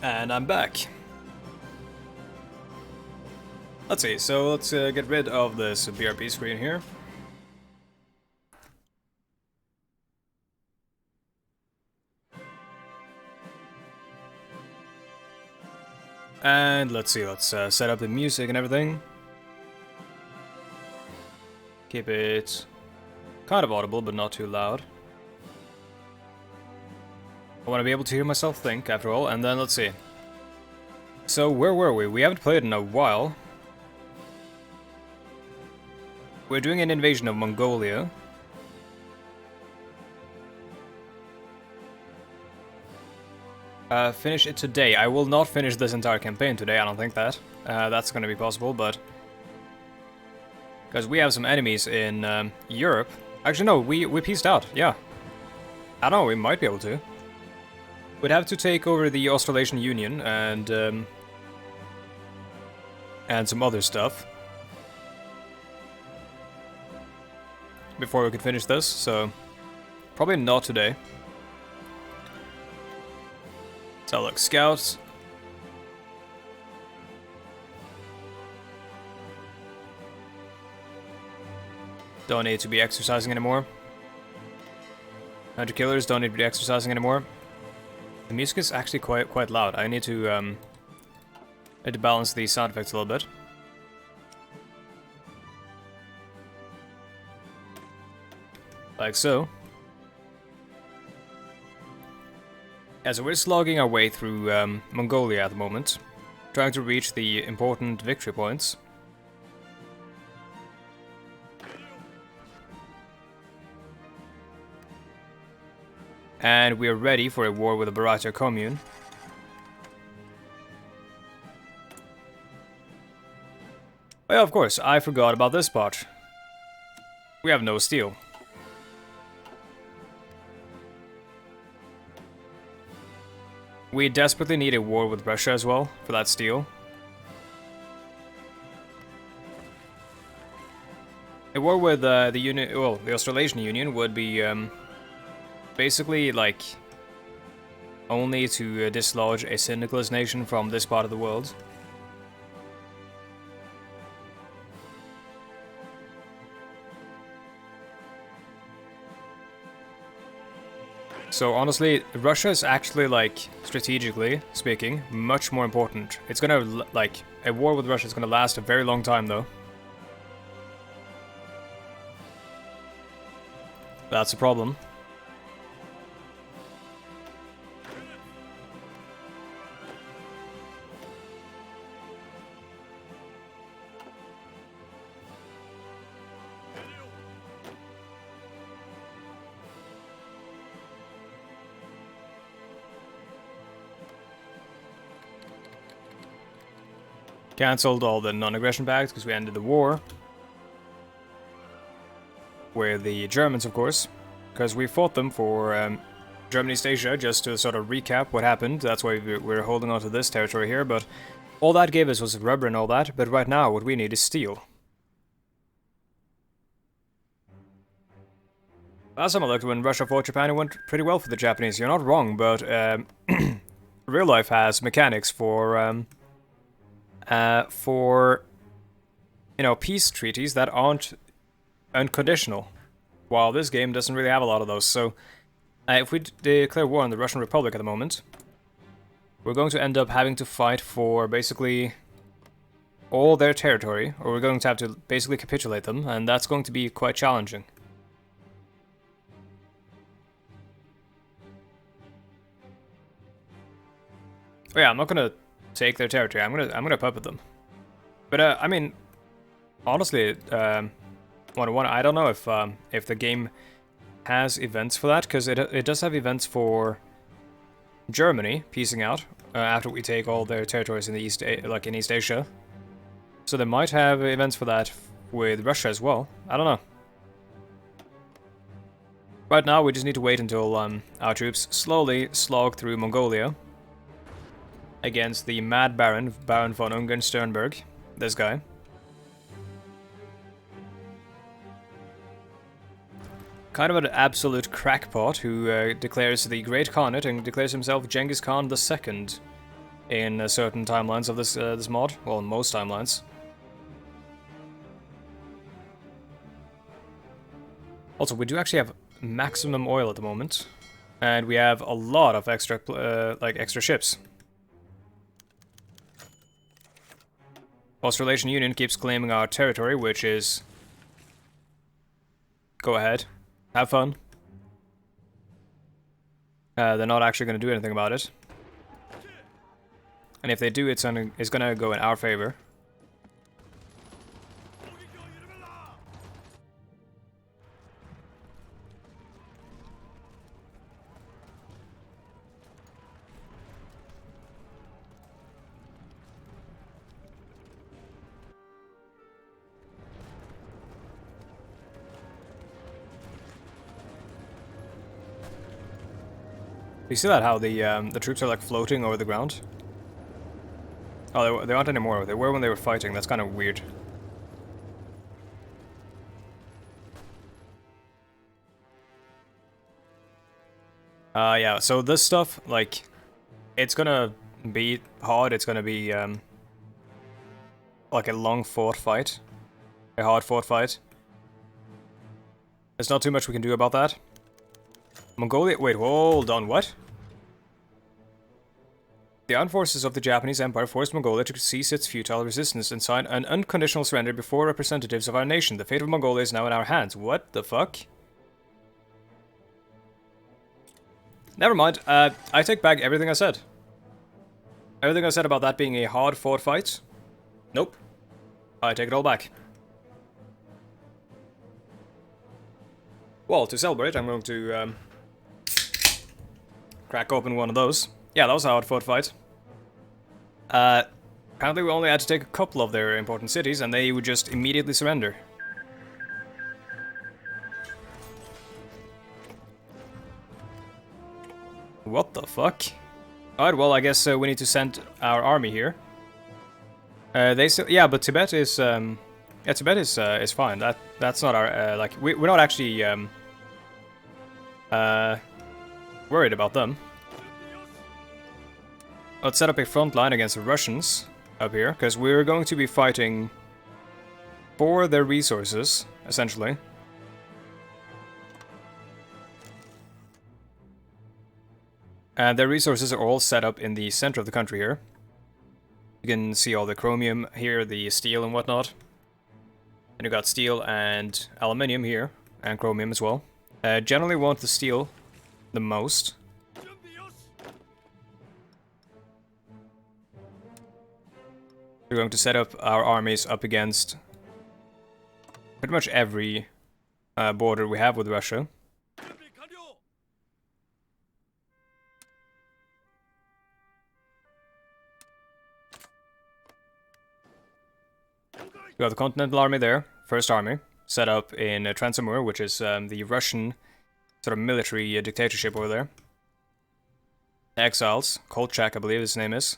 And I'm back. Let's see, so let's get rid of this BRP screen here. And let's see, let's set up the music and everything. Keep it kind of audible, but not too loud. I want to be able to hear myself think, after all, and then let's see. So, where were we? We haven't played in a while. We're doing an invasion of Mongolia. Finish it today. I will not finish this entire campaign today, I don't think that. That's gonna be possible, but... Because we have some enemies in Europe. Actually, no, we pieced out, yeah. I don't know, we might be able to. We'd have to take over the Australasian Union and some other stuff before we could finish this, so probably not today. So look, scouts. Don't need to be exercising anymore. Hunter killers don't need to be exercising anymore. The music is actually quite loud. I need to balance the sound effects a little bit. Like so. Yeah, so we're slogging our way through Mongolia at the moment, trying to reach the important victory points. And we are ready for a war with the Buryatia commune. Oh yeah, of course, I forgot about this part. We have no steel. We desperately need a war with Russia as well, for that steel. A war with the Australasian Union would be basically like only to dislodge a syndicalist nation from this part of the world. So honestly, Russia is actually, like, strategically speaking, much more important. It's gonna, like, a war with Russia is gonna last a very long time, though. That's a problem. Cancelled all the non-aggression pacts because we ended the war. With the Germans, of course. Because we fought them for Germany East Asia, just to sort of recap what happened. That's why we're holding on to this territory here, but all that gave us was rubber and all that, but right now what we need is steel. Last time I looked, when Russia fought Japan, it went pretty well for the Japanese. You're not wrong, but real life has mechanics for you know, peace treaties that aren't unconditional, while this game doesn't really have a lot of those. So if we declare war on the Russian Republic at the moment, we're going to end up having to fight for basically all their territory, or we're going to have to basically capitulate them, and that's going to be quite challenging. Oh yeah, I'm not gonna take their territory. I'm gonna puppet them. But I mean, honestly, 1-1. I don't know if the game has events for that, because it does have events for Germany piecing out after we take all their territories in the East Asia. So they might have events for that with Russia as well. I don't know. Right now, we just need to wait until our troops slowly slog through Mongolia against the Mad Baron von Ungern-Sternberg. This guy. Kind of an absolute crackpot who declares the Great Khanate and declares himself Genghis Khan II. in certain timelines of this this mod. Well, most timelines. Also, we do actually have maximum oil at the moment, and we have a lot of extra like extra ships. Australasian Union keeps claiming our territory, which is... Go ahead. Have fun. They're not actually going to do anything about it. And if they do, it's gonna go in our favor. You see that, how the troops are like floating over the ground? Oh, they aren't anymore. They were when they were fighting. That's kind of weird. Yeah, so this stuff, like, it's gonna be hard. It's gonna be, like a long fought fight. A hard fought fight. There's not too much we can do about that. Mongolia, wait, hold on, what? The armed forces of the Japanese Empire forced Mongolia to cease its futile resistance and sign an unconditional surrender before representatives of our nation. The fate of Mongolia is now in our hands. What the fuck? Never mind, I take back everything I said. Everything I said about that being a hard-fought fight? Nope. I take it all back. Well, to celebrate, I'm going to, crack open one of those. Yeah, that was a hard-fought fight. Apparently we only had to take a couple of their important cities, and they would just immediately surrender. What the fuck? Alright, well, I guess we need to send our army here. They still, yeah, but Tibet is, yeah, Tibet is fine. That's not our, like, we're not actually, worried about them. Let's set up a front line against the Russians up here, because we're going to be fighting for their resources, essentially. And their resources are all set up in the center of the country here. You can see all the chromium here, the steel and whatnot. And you got steel and aluminium here, and chromium as well. Generally want the steel the most. We're going to set up our armies up against pretty much every border we have with Russia. We got the Continental Army there, First Army, set up in Transamur, which is the Russian sort of military dictatorship over there. Exiles, Kolchak, I believe his name is.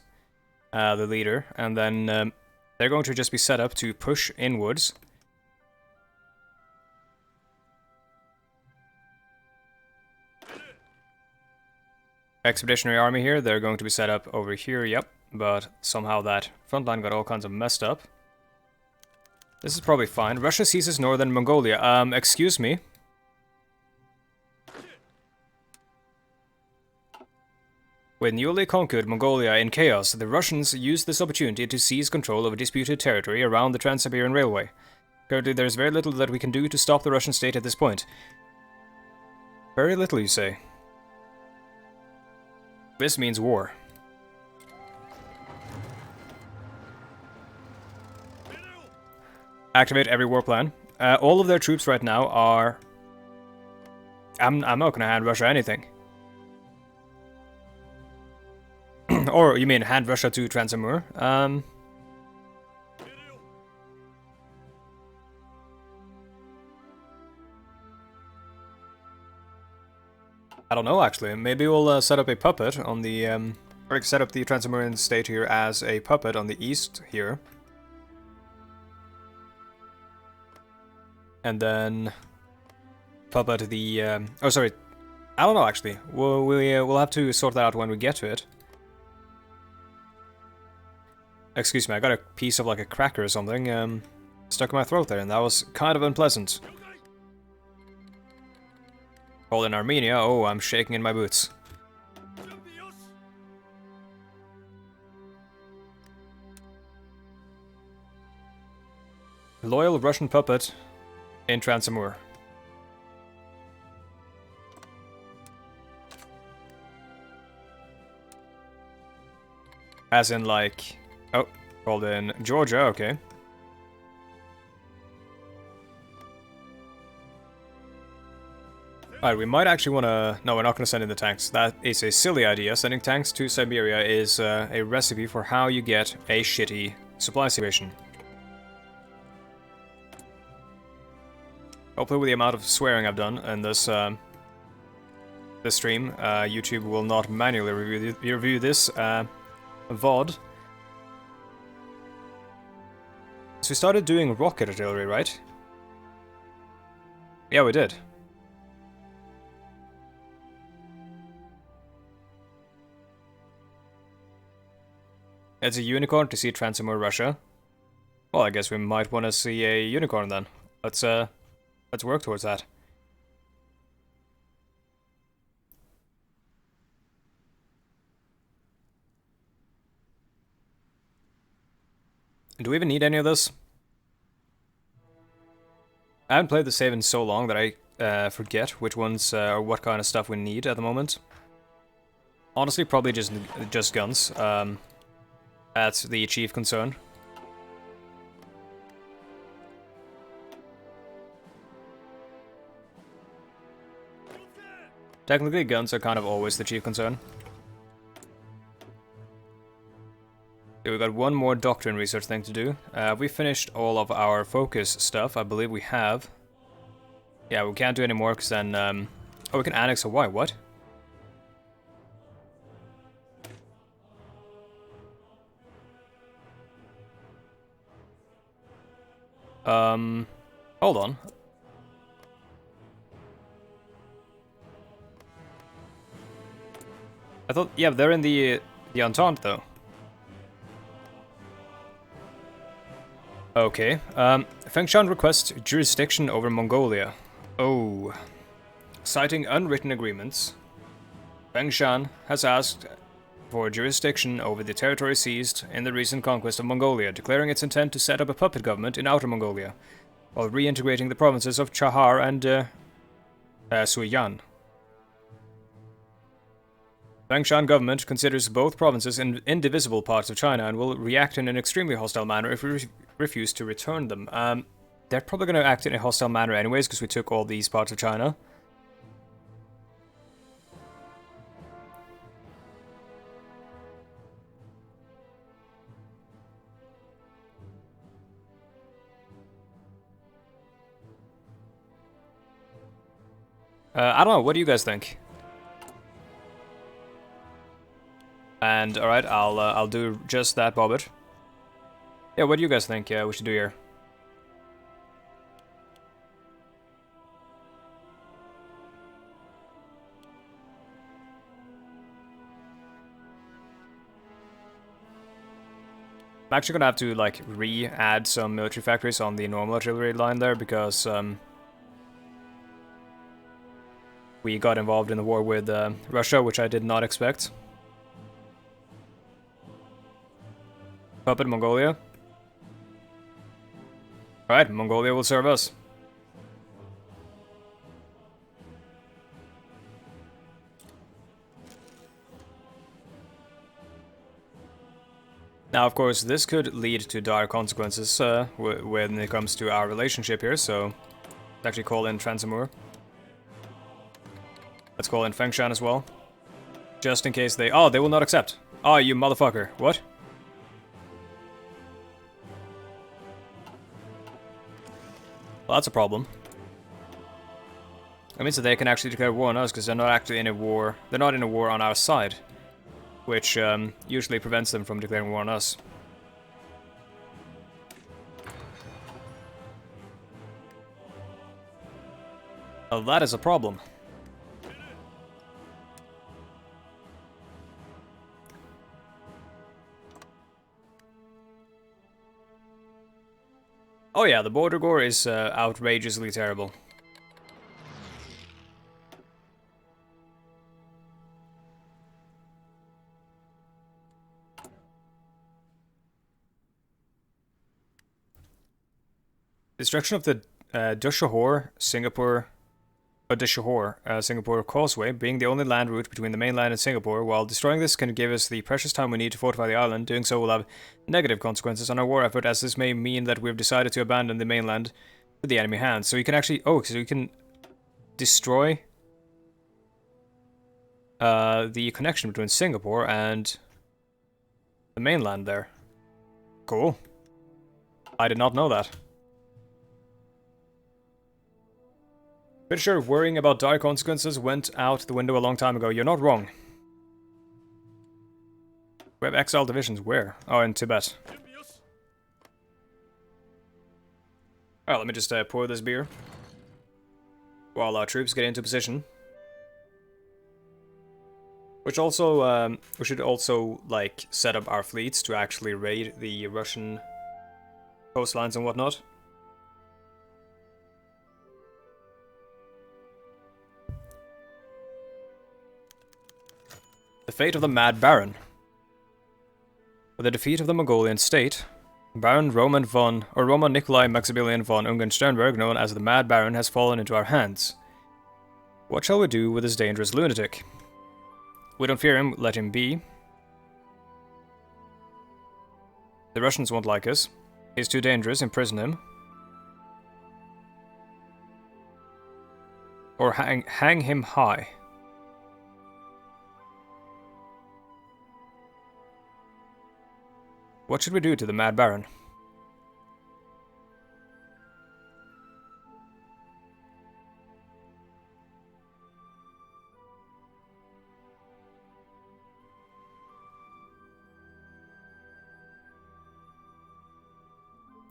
The leader, and then they're going to just be set up to push inwards. Expeditionary army here, they're going to be set up over here, yep, but somehow that front line got all kinds of messed up. This is probably fine. Russia seizes northern Mongolia. Excuse me. With newly conquered Mongolia in chaos, the Russians used this opportunity to seize control of a disputed territory around the Trans-Siberian Railway. Currently, there is very little that we can do to stop the Russian state at this point. Very little, you say? This means war. Activate every war plan. All of their troops right now are... I'm not gonna hand Russia anything. Or, you mean hand Russia to Transamur? I don't know, actually. Maybe we'll set up a puppet on the... or set up the Transamurian state here as a puppet on the east here. And then... puppet the... oh, sorry. I don't know, actually. We'll have to sort that out when we get to it. Excuse me, I got a piece of like a cracker or something stuck in my throat there, and that was kind of unpleasant. Called in Armenia. Oh, I'm shaking in my boots. Loyal Russian puppet in Transamur. As in like... Oh, called in Georgia, okay. Alright, we might actually want to... No, we're not going to send in the tanks. That is a silly idea. Sending tanks to Siberia is a recipe for how you get a shitty supply situation. Hopefully with the amount of swearing I've done in this this stream, YouTube will not manually review this VOD. So we started doing rocket artillery, right? Yeah, we did. It's a unicorn to see Transamur, Russia. Well, I guess we might want to see a unicorn then. Let's work towards that. Do we even need any of this? I haven't played the save in so long that I forget which ones or what kind of stuff we need at the moment. Honestly, probably just guns. That's the chief concern. Technically, guns are kind of always the chief concern. Okay, we got one more doctrine research thing to do. We finished all of our focus stuff. I believe we have. Yeah, we can't do any more because then... Oh, we can annex Hawaii. What? Hold on. I thought... Yeah, they're in the Entente, though. Okay, Fengshan requests jurisdiction over Mongolia. Oh. Citing unwritten agreements, Fengshan has asked for jurisdiction over the territory seized in the recent conquest of Mongolia, declaring its intent to set up a puppet government in Outer Mongolia, while reintegrating the provinces of Chahar and Suiyan. Fengshan government considers both provinces indivisible parts of China and will react in an extremely hostile manner if we refuse to return them. They're probably going to act in a hostile manner anyways because we took all these parts of China. I don't know, what do you guys think? And alright, I'll do just that, Bobbit. Yeah, what do you guys think we should do here? I'm actually gonna have to like re-add some military factories on the normal artillery line there because we got involved in the war with Russia, which I did not expect. Puppet Mongolia. Alright, Mongolia will serve us. Now, of course, this could lead to dire consequences when it comes to our relationship here, so let's actually call in Transamur. Let's call in Fengshan as well. Just in case they... Oh, they will not accept. Oh, you motherfucker. What? Well, that's a problem. That means that they can actually declare war on us because they're not actually in a war. They're not in a war on our side, which usually prevents them from declaring war on us. Well, that is a problem. Oh yeah, the border gore is outrageously terrible. Destruction of the Singapore Causeway, being the only land route between the mainland and Singapore. While destroying this can give us the precious time we need to fortify the island, doing so will have negative consequences on our war effort, as this may mean that we've decided to abandon the mainland to the enemy hands. So you can actually... Oh, so you can destroy the connection between Singapore and the mainland there. Cool. I did not know that. Pretty sure worrying about dire consequences went out the window a long time ago. You're not wrong. We have exile divisions where? Oh, in Tibet. Alright, let me just pour this beer while our troops get into position. Which also, we should also, like, set up our fleets to actually raid the Russian coastlines and whatnot. The fate of the Mad Baron. With the defeat of the Mongolian state, Baron Roman Nikolai Maximilian von Ungern-Sternberg, known as the Mad Baron, has fallen into our hands. What shall we do with this dangerous lunatic? We don't fear him, let him be. The Russians won't like us. He's too dangerous, imprison him. Or hang him high. What should we do to the Mad Baron?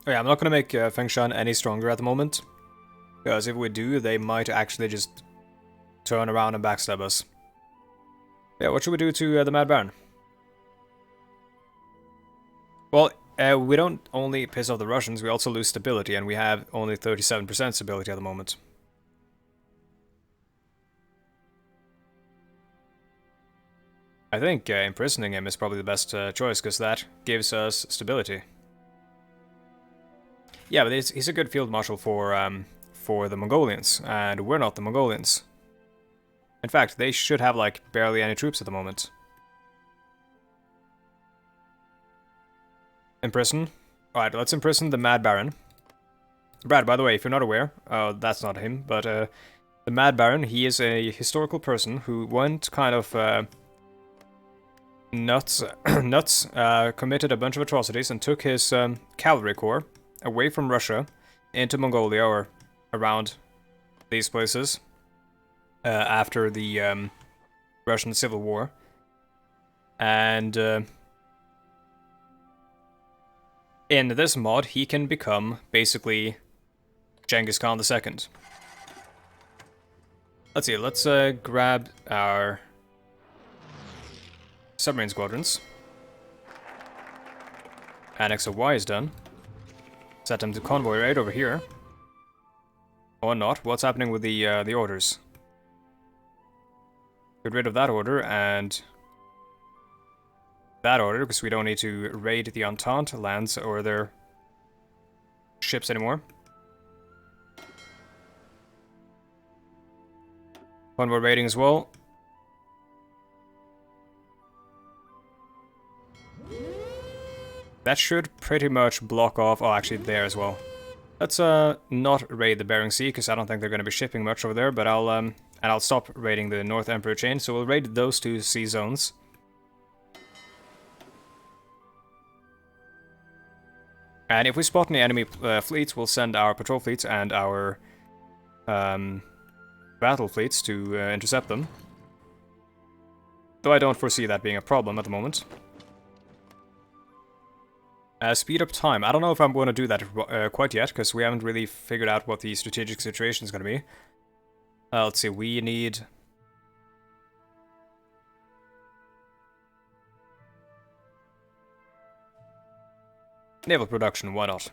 Oh yeah, I'm not gonna make Fengshan any stronger at the moment. Because if we do, they might actually just turn around and backstab us. Yeah, what should we do to the Mad Baron? Well, we don't only piss off the Russians, we also lose stability, and we have only 37% stability at the moment. I think imprisoning him is probably the best choice, because that gives us stability. Yeah, but he's a good field marshal for the Mongolians, and we're not the Mongolians. In fact, they should have, like, barely any troops at the moment. Imprison. Alright, let's imprison the Mad Baron. Brad, by the way, if you're not aware, that's not him, but the Mad Baron, he is a historical person who went kind of nuts, committed a bunch of atrocities and took his cavalry corps away from Russia into Mongolia or around these places after the Russian Civil War. And in this mod, he can become basically Genghis Khan II. Let's see, let's grab our submarine squadrons. Annex of Y is done. Set them to convoy right over here. Or not. What's happening with the orders? Get rid of that order and that order, because we don't need to raid the Entente lands or their ships anymore. Convoy raiding as well. That should pretty much block off... Oh, actually, there as well. Let's not raid the Bering Sea, because I don't think they're going to be shipping much over there, but I'll stop raiding the North Emperor chain, so we'll raid those two sea zones. And if we spot any enemy fleets, we'll send our patrol fleets and our battle fleets to intercept them. Though I don't foresee that being a problem at the moment. Speed up time. I don't know if I'm going to do that quite yet, because we haven't really figured out what the strategic situation is going to be. Let's see, we need... naval production, why not?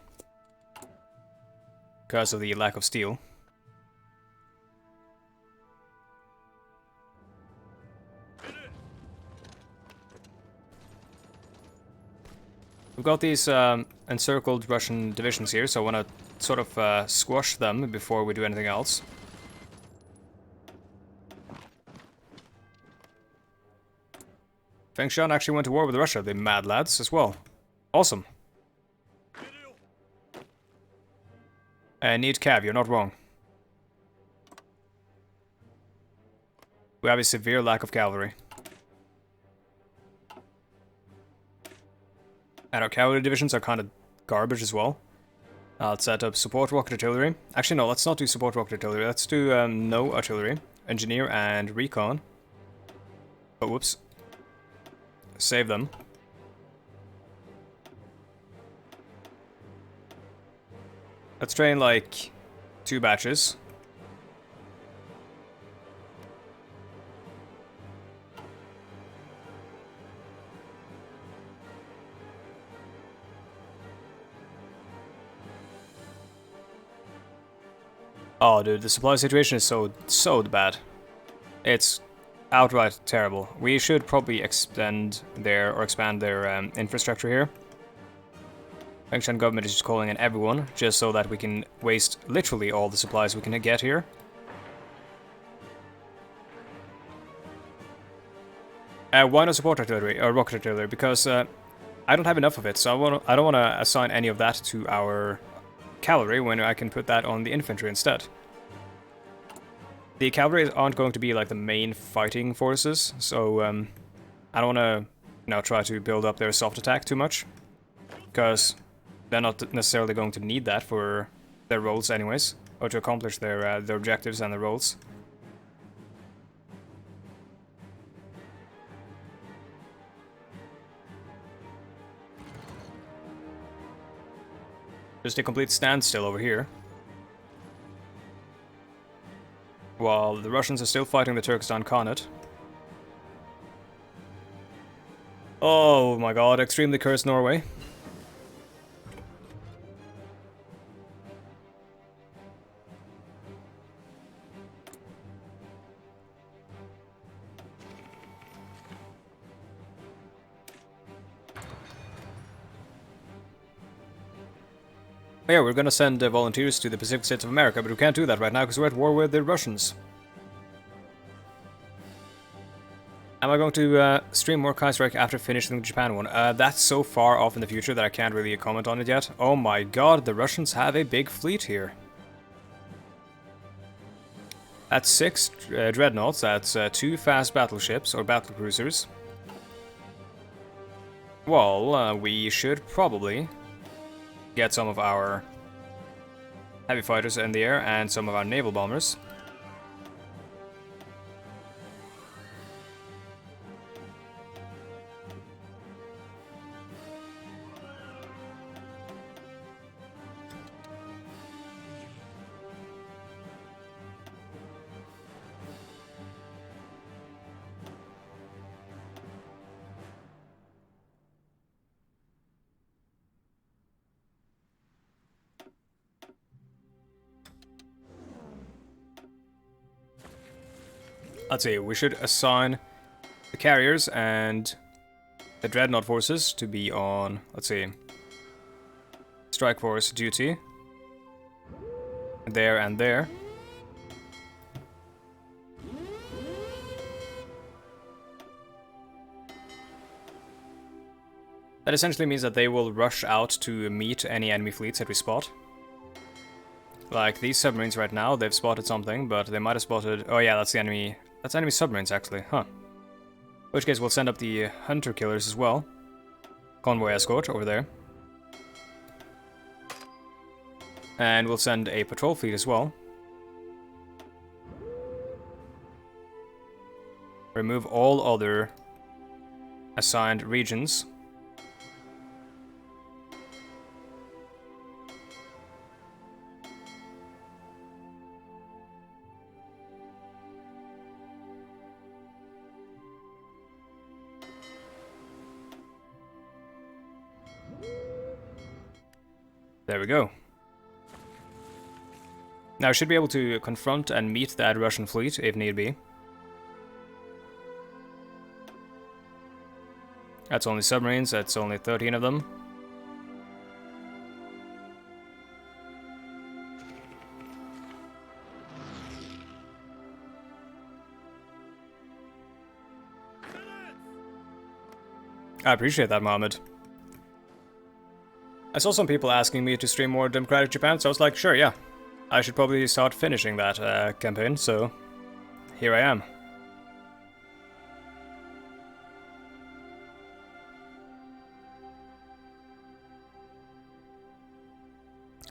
because of the lack of steel. We've got these encircled Russian divisions here, so I want to sort of squash them before we do anything else. Fengshan actually went to war with Russia, the mad lads, as well. Awesome. Need cav, you're not wrong. We have a severe lack of cavalry. And our cavalry divisions are kind of garbage as well. Let's set up support rocket artillery. Actually, no, let's not do support rocket artillery. Let's do no artillery. Engineer and recon. Oh, whoops. Save them. Let's train like 2 batches. Oh, dude, the supply situation is so bad. It's outright terrible. We should probably expand their infrastructure here. Fengshan government is just calling in everyone, just so that we can waste literally all the supplies we can get here. Why not support artillery, or rocket artillery? Because I don't have enough of it, so I don't want to assign any of that to our cavalry when I can put that on the infantry instead. The cavalry aren't going to be like the main fighting forces, so I don't want to, try to build up their soft attack too much, because they're not necessarily going to need that for their roles anyways, or to accomplish their objectives and their roles. Just a complete standstill over here. While the Russians are still fighting the Turkestan Khanate. Oh my god, extremely cursed Norway. Yeah, we're gonna send volunteers to the Pacific States of America, but we can't do that right now because we're at war with the Russians. Am I going to stream more Kaiserreich after finishing the Japan one? That's so far off in the future that I can't really comment on it yet. Oh my god, the Russians have a big fleet here. That's 6 dreadnoughts, that's 2 fast battleships, or battlecruisers. Well, we should probably get some of our heavy fighters in the air and some of our naval bombers. Let's see, we should assign the carriers and the dreadnought forces to be on, let's see, strike force duty. There and there. That essentially means that they will rush out to meet any enemy fleets that we spot. Like these submarines right now, they've spotted something, but they might have spotted... Oh yeah, that's the enemy... That's enemy submarines, actually, huh. In which case, we'll send up the hunter killers as well. Convoy escort over there. And we'll send a patrol fleet as well. Remove all other assigned regions. There we go. Now I should be able to confront and meet that Russian fleet if need be. That's only submarines, that's only 13 of them. I appreciate that, Mohammed. I saw some people asking me to stream more Democratic Japan, so I was like, sure, yeah. I should probably start finishing that campaign, so here I am.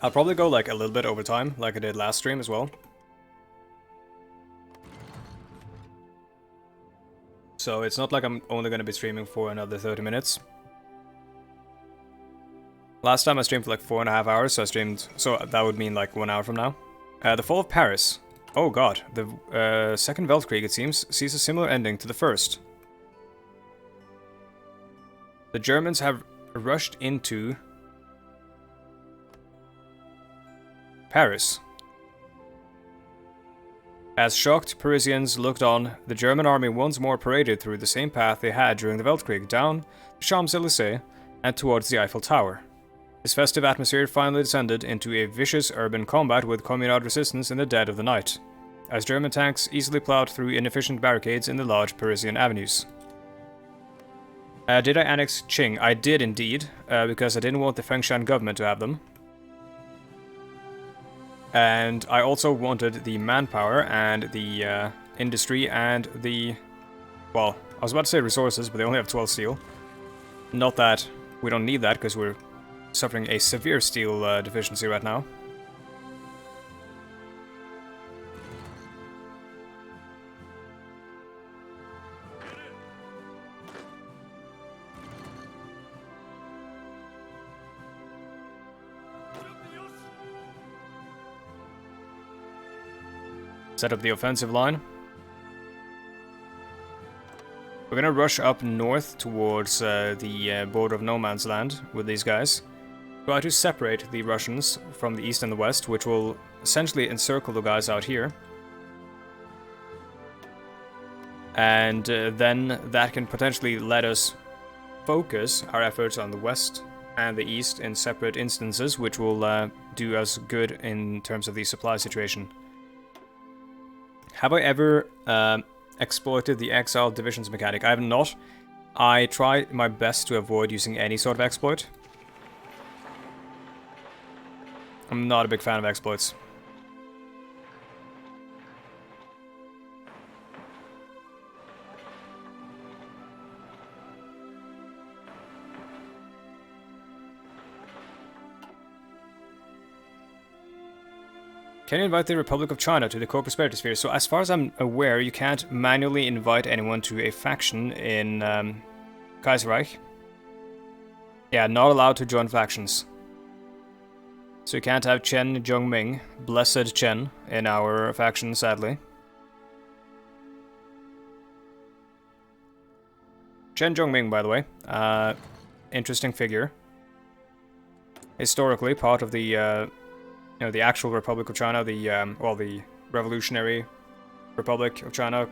I'll probably go like a little bit over time, like I did last stream as well. So it's not like I'm only going to be streaming for another 30 minutes. Last time I streamed for like 4.5 hours, so I streamed... So that would mean like 1 hour from now. The Fall of Paris. Oh god, the Second Weltkrieg, it seems, sees a similar ending to the first. The Germans have rushed into Paris. As shocked Parisians looked on, the German army once more paraded through the same path they had during the Weltkrieg, down the Champs-Élysées and towards the Eiffel Tower. This festive atmosphere finally descended into a vicious urban combat with communard resistance in the dead of the night, as German tanks easily plowed through inefficient barricades in the large Parisian avenues. Did I annex Qing? I did indeed, because I didn't want the Fengshan government to have them. And I also wanted the manpower and the industry and the... Well, I was about to say resources, but they only have 12 steel. Not that we don't need that, because we're suffering a severe steel deficiency right now. Set up the offensive line. We're gonna rush up north towards the border of no man's land with these guys. Try to separate the Russians from the east and the west, which will essentially encircle the guys out here. And then that can potentially let us focus our efforts on the west and the east in separate instances, which will do us good in terms of the supply situation. Have I ever exploited the exiled divisions mechanic? I have not. I try my best to avoid using any sort of exploit. I'm not a big fan of exploits. Can you invite the Republic of China to the co-prosperity sphere? So as far as I'm aware, you can't manually invite anyone to a faction in Kaiserreich. Yeah, not allowed to join factions. So you can't have Chen Zhongming, Blessed Chen, in our faction, sadly. Chen Zhongming, by the way, interesting figure. Historically, part of the the actual Republic of China, the Revolutionary Republic of China.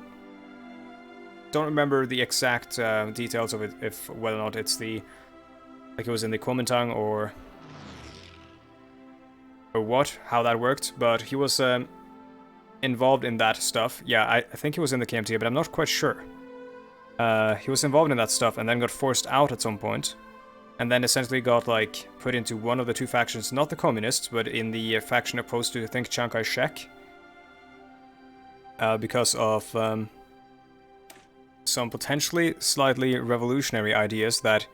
Don't remember the exact details of it, if whether or not it's like it was in the Kuomintang or how that worked, but he was involved in that stuff. Yeah, I think he was in the KMT, but I'm not quite sure. He was involved in that stuff and then got forced out at some point. And then essentially got, like, put into one of the two factions, not the communists, but in the faction opposed to, I think, Chiang Kai-shek. Because of some potentially slightly revolutionary ideas that...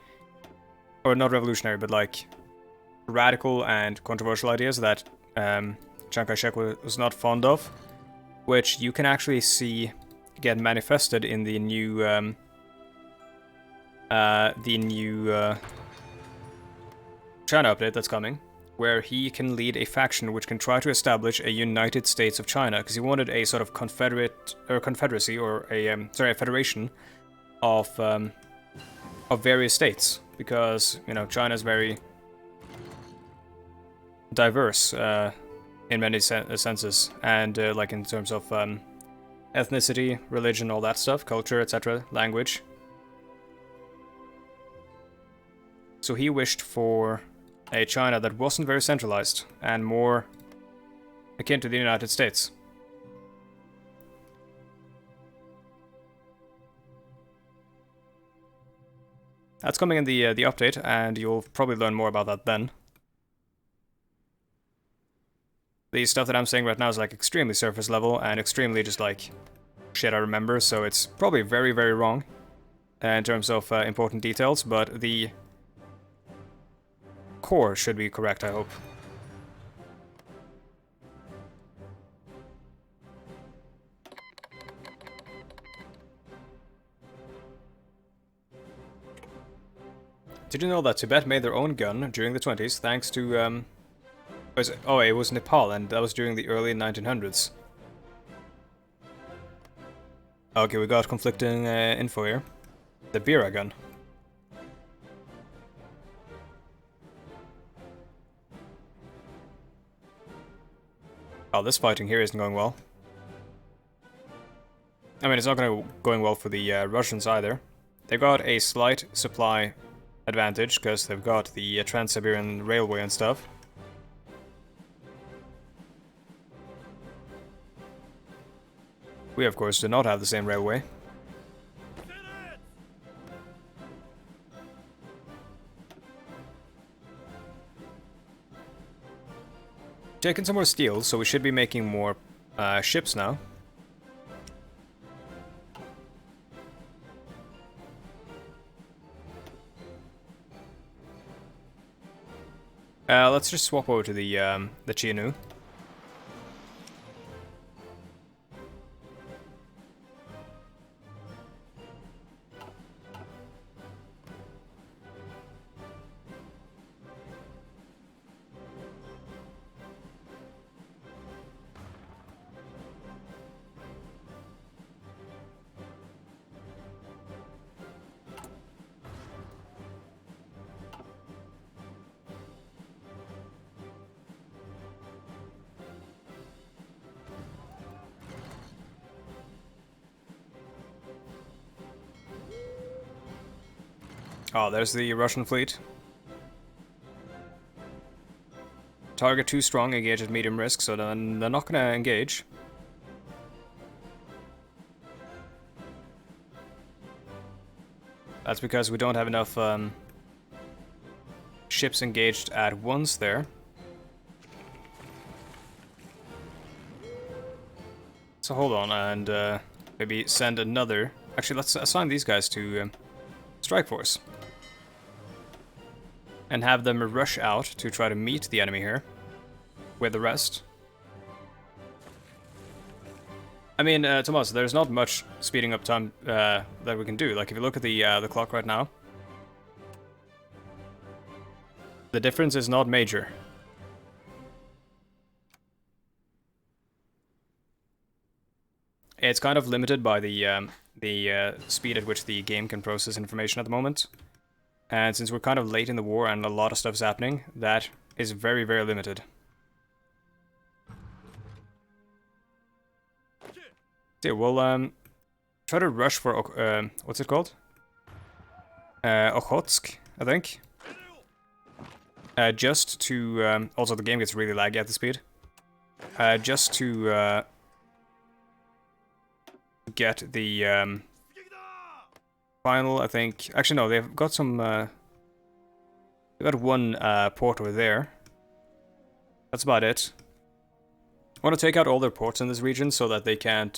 Or not revolutionary, but, like, radical and controversial ideas that Chiang Kai-shek was not fond of. Which you can actually see get manifested in the new... China update that's coming, where he can lead a faction which can try to establish a United States of China, because he wanted a sort of confederacy or a federation of various states, because China's very diverse in many senses, and like in terms of ethnicity, religion, all that stuff, culture, etc., language. So he wished for a China that wasn't very centralized and more akin to the United States. That's coming in the update, and you'll probably learn more about that then. The stuff that I'm saying right now is like extremely surface level and extremely just like shit I remember, so it's probably very, very wrong in terms of important details, but the core should be correct, I hope. Did you know that Tibet made their own gun during the 20s thanks to, it was Nepal, and that was during the early 1900s. Okay, we got conflicting info here. The Bira gun. Oh, this fighting here isn't going well. I mean, it's not going well for the Russians either. They've got a slight supply advantage because they've got the Trans-Siberian Railway and stuff. We, of course, do not have the same railway. Taking some more steel, so we should be making more ships now. Let's just swap over to the Chianu. Oh, there's the Russian fleet. Target too strong, engage at medium risk, so then they're not gonna engage. That's because we don't have enough ships engaged at once there. So hold on, and maybe send another... Actually, let's assign these guys to Strike Force. And have them rush out to try to meet the enemy here. With the rest. I mean, Tomas, there's not much speeding up time that we can do. Like, if you look at the clock right now, the difference is not major. It's kind of limited by the speed at which the game can process information at the moment. And since we're kind of late in the war and a lot of stuff's happening, that is very, very limited. Yeah, we'll try to rush for what's it called? Okhotsk, I think. Just to also the game gets really laggy at the speed. Just to get the final, I think. Actually, no, they've got some. They've got one port over there. That's about it. I want to take out all their ports in this region so that they can't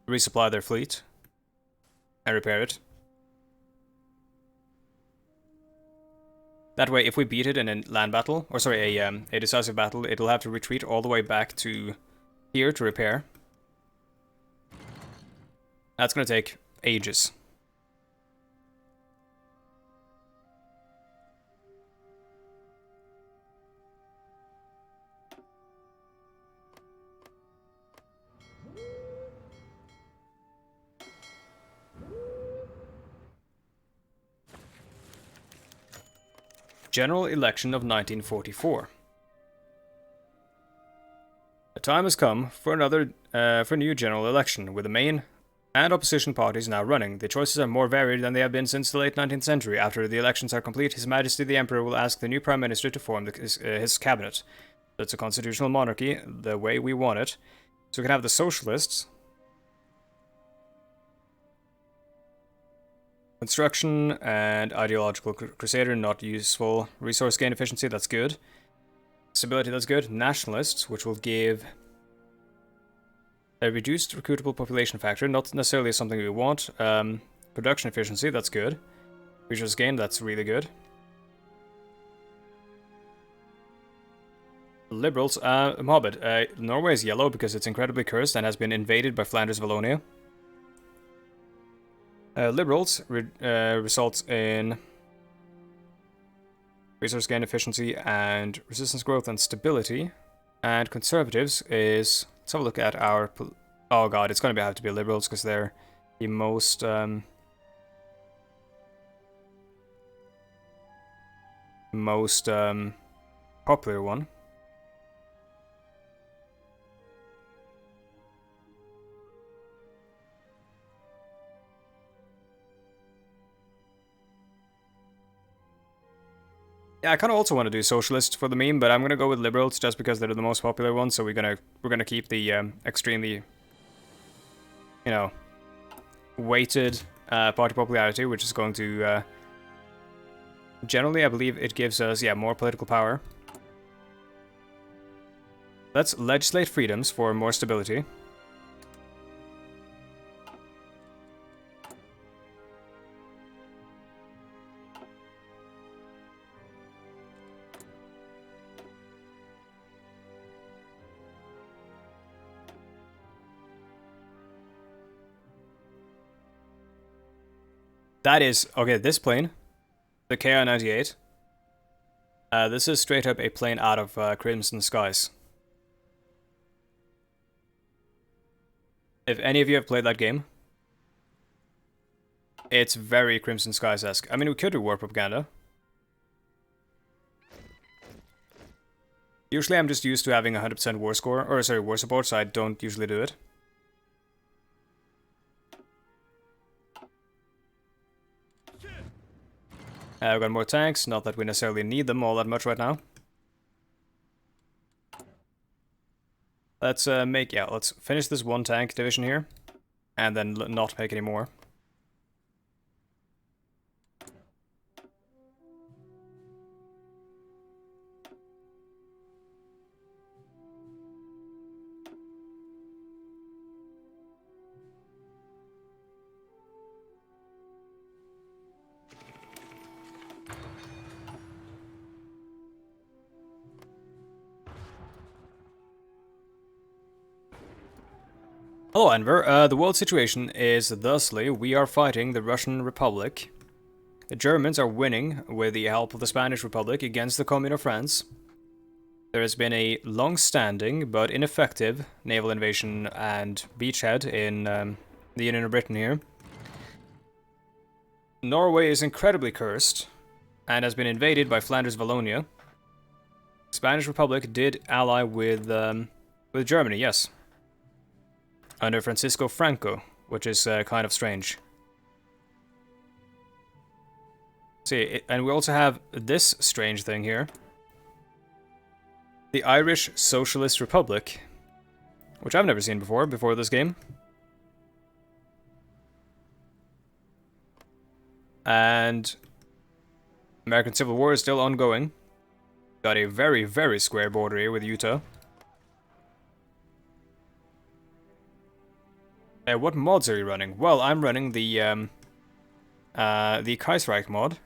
resupply their fleet and repair it. That way, if we beat it in a land battle, or sorry, a decisive battle, it'll have to retreat all the way back to here to repair. That's gonna take ages. General Election of 1944. The time has come for a new general election, with the main and opposition parties now running. The choices are more varied than they have been since the late 19th century. After the elections are complete, His Majesty the Emperor will ask the new Prime Minister to form his cabinet. It's a constitutional monarchy, the way we want it. So we can have the socialists. Construction and ideological crusader, not useful. Resource gain efficiency, that's good. Stability, that's good. Nationalists, which will give a reduced recruitable population factor, not necessarily something we want. Production efficiency, that's good. Resource gain, that's really good. Liberals, Mobbit. Norway is yellow because it's incredibly cursed and has been invaded by Flanders Wallonia. Liberals results in resource gain efficiency and resistance growth and stability. And conservatives is, let's have a look at our, oh god, it's going to have to be liberals because they're the most popular one. Yeah, I kind of also want to do socialists for the meme, but I'm gonna go with liberals just because they're the most popular ones. So we're gonna keep the extremely, you know, weighted party popularity, which is going to generally, I believe, it gives us more political power. Let's legislate freedoms for more stability. That is, okay, this plane, the KI-98, this is straight up a plane out of Crimson Skies. If any of you have played that game, it's very Crimson Skies-esque. I mean, we could do war propaganda. Usually I'm just used to having 100% war score, or sorry, war support, so I don't usually do it. I've got more tanks, not that we necessarily need them all that much right now. Let's let's finish this one tank division here, and then not make any more. Hello, Enver. The world situation is thusly: we are fighting the Russian Republic. The Germans are winning with the help of the Spanish Republic against the Commune of France. There has been a long-standing but ineffective naval invasion and beachhead in the Union of Britain here. Norway is incredibly cursed and has been invaded by Flanders Wallonia. Spanish Republic did ally with Germany, yes. Under Francisco Franco, which is kind of strange. See, and we also have this strange thing here. The Irish Socialist Republic, which I've never seen before this game. And American Civil War is still ongoing. Got a very, very square border here with Utah. What mods are you running? Well, I'm running the Kaiserreich mod,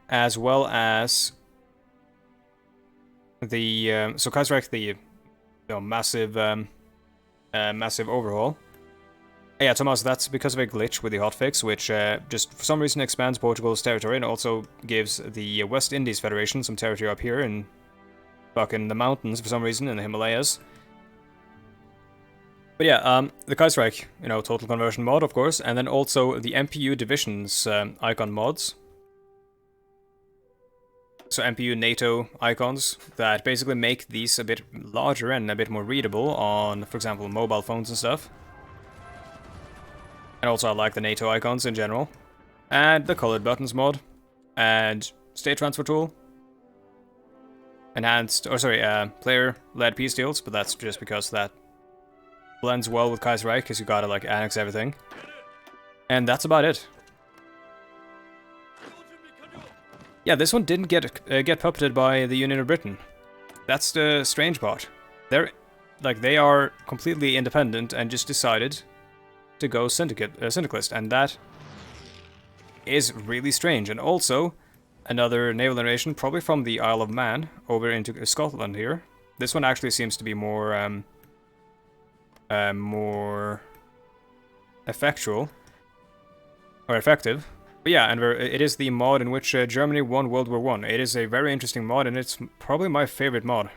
as well as the so Kaiserreich, the massive massive overhaul. Yeah, Thomas, that's because of a glitch with the hotfix, which just for some reason expands Portugal's territory and also gives the West Indies Federation some territory up here in fucking the mountains for some reason in the Himalayas. But yeah, the Kaiserreich, total conversion mod, of course, and then also the MPU divisions icon mods. so MPU NATO icons that basically make these a bit larger and a bit more readable on, for example, mobile phones and stuff. And also I like the NATO icons in general. And the colored buttons mod. And state transfer tool. Enhanced, or sorry, player-led peace deals, but that's just because that blends well with Kaiserreich, because you gotta, like, annex everything. And that's about it. Yeah, this one didn't get puppeted by the Union of Britain. That's the strange part. They are completely independent and just decided to go syndicalist, and that is really strange. And also, another naval invasion, probably from the Isle of Man over into Scotland here. This one actually seems to be more effectual or effective. But yeah, and it is the mod in which Germany won World War I. It is a very interesting mod, and it's probably my favorite mod.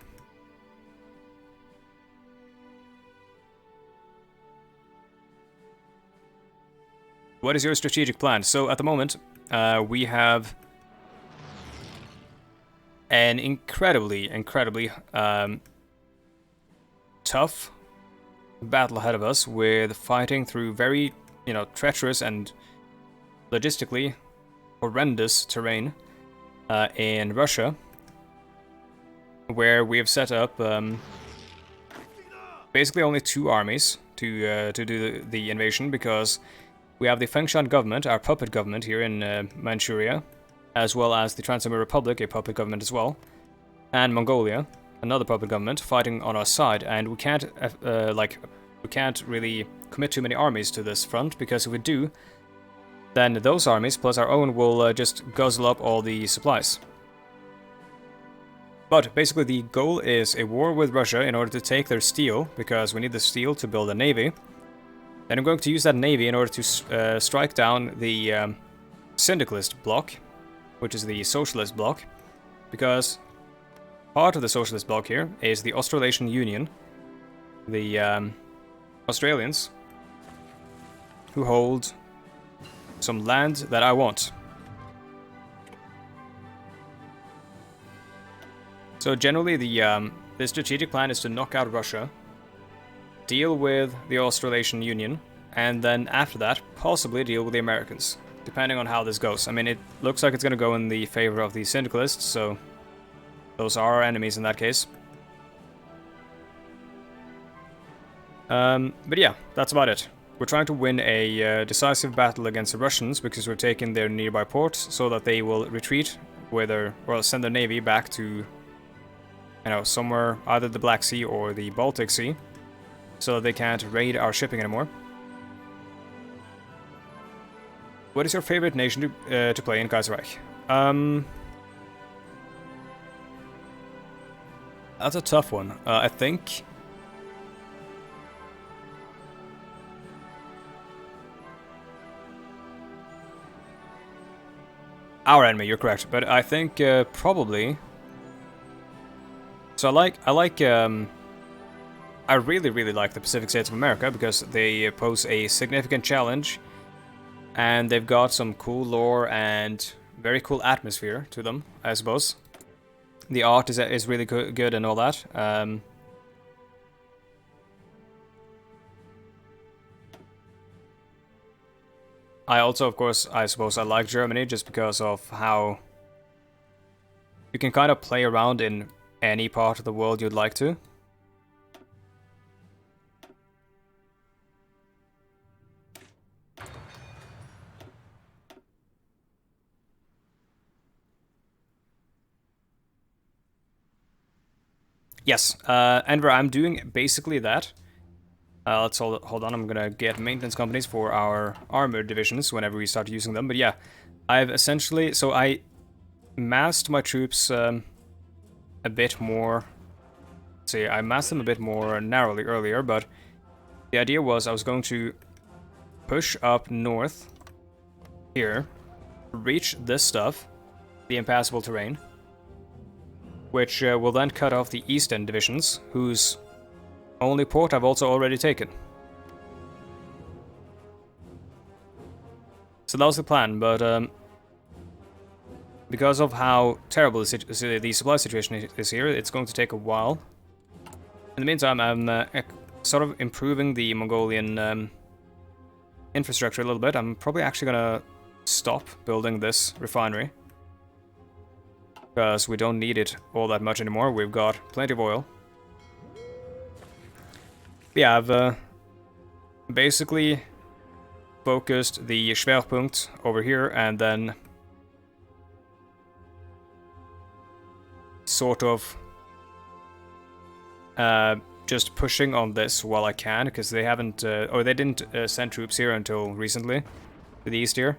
What is your strategic plan? So at the moment, we have an incredibly tough battle ahead of us, with fighting through very, treacherous and logistically horrendous terrain in Russia, where we have set up basically only 2 armies to do the invasion, because we have the Fengshan government, our puppet government here in Manchuria, as well as the Trans-Amur Republic, a puppet government as well, and Mongolia, another puppet government, fighting on our side. And we can't we can't really commit too many armies to this front, because if we do, then those armies plus our own will just guzzle up all the supplies. But basically the goal is a war with Russia in order to take their steel, because we need the steel to build a navy. Then I'm going to use that navy in order to strike down the syndicalist bloc, which is the socialist bloc, because part of the socialist bloc here is the Australasian Union, the Australians, who hold some land that I want. So generally the strategic plan is to knock out Russia, deal with the Australasian Union, and then after that, possibly deal with the Americans, depending on how this goes. I mean, it looks like it's going to go in the favor of the syndicalists, so those are our enemies in that case. But yeah, that's about it. We're trying to win a decisive battle against the Russians, because we're taking their nearby ports, so that they will retreat, or send their navy back to, somewhere, either the Black Sea or the Baltic Sea, so that they can't raid our shipping anymore. What is your favorite nation to play in Kaiserreich? That's a tough one. I think our enemy, you're correct, but I think probably. So I really like the Pacific States of America, because they pose a significant challenge, and they've got some cool lore and very cool atmosphere to them, I suppose. The art is really good and all that. I also, of course, I suppose I like Germany, just because of how you can kind of play around in any part of the world you'd like to. Yes, Enver, I'm doing basically that. Let's hold on, I'm gonna get maintenance companies for our armored divisions whenever we start using them. But yeah, I've essentially, so I massed my troops a bit more. See, I massed them a bit more narrowly earlier, but the idea was I was going to push up north here, reach this stuff, the impassable terrain, which will then cut off the eastern divisions, whose only port I've also already taken. So that was the plan, but because of how terrible the supply situation is here, it's going to take a while. In the meantime, I'm sort of improving the Mongolian infrastructure a little bit. I'm probably actually gonna stop building this refinery, because we don't need it all that much anymore. We've got plenty of oil. Yeah, I've basically focused the Schwerpunkt over here, and then sort of just pushing on this while I can, because they haven't, or they didn't send troops here until recently, to the east here.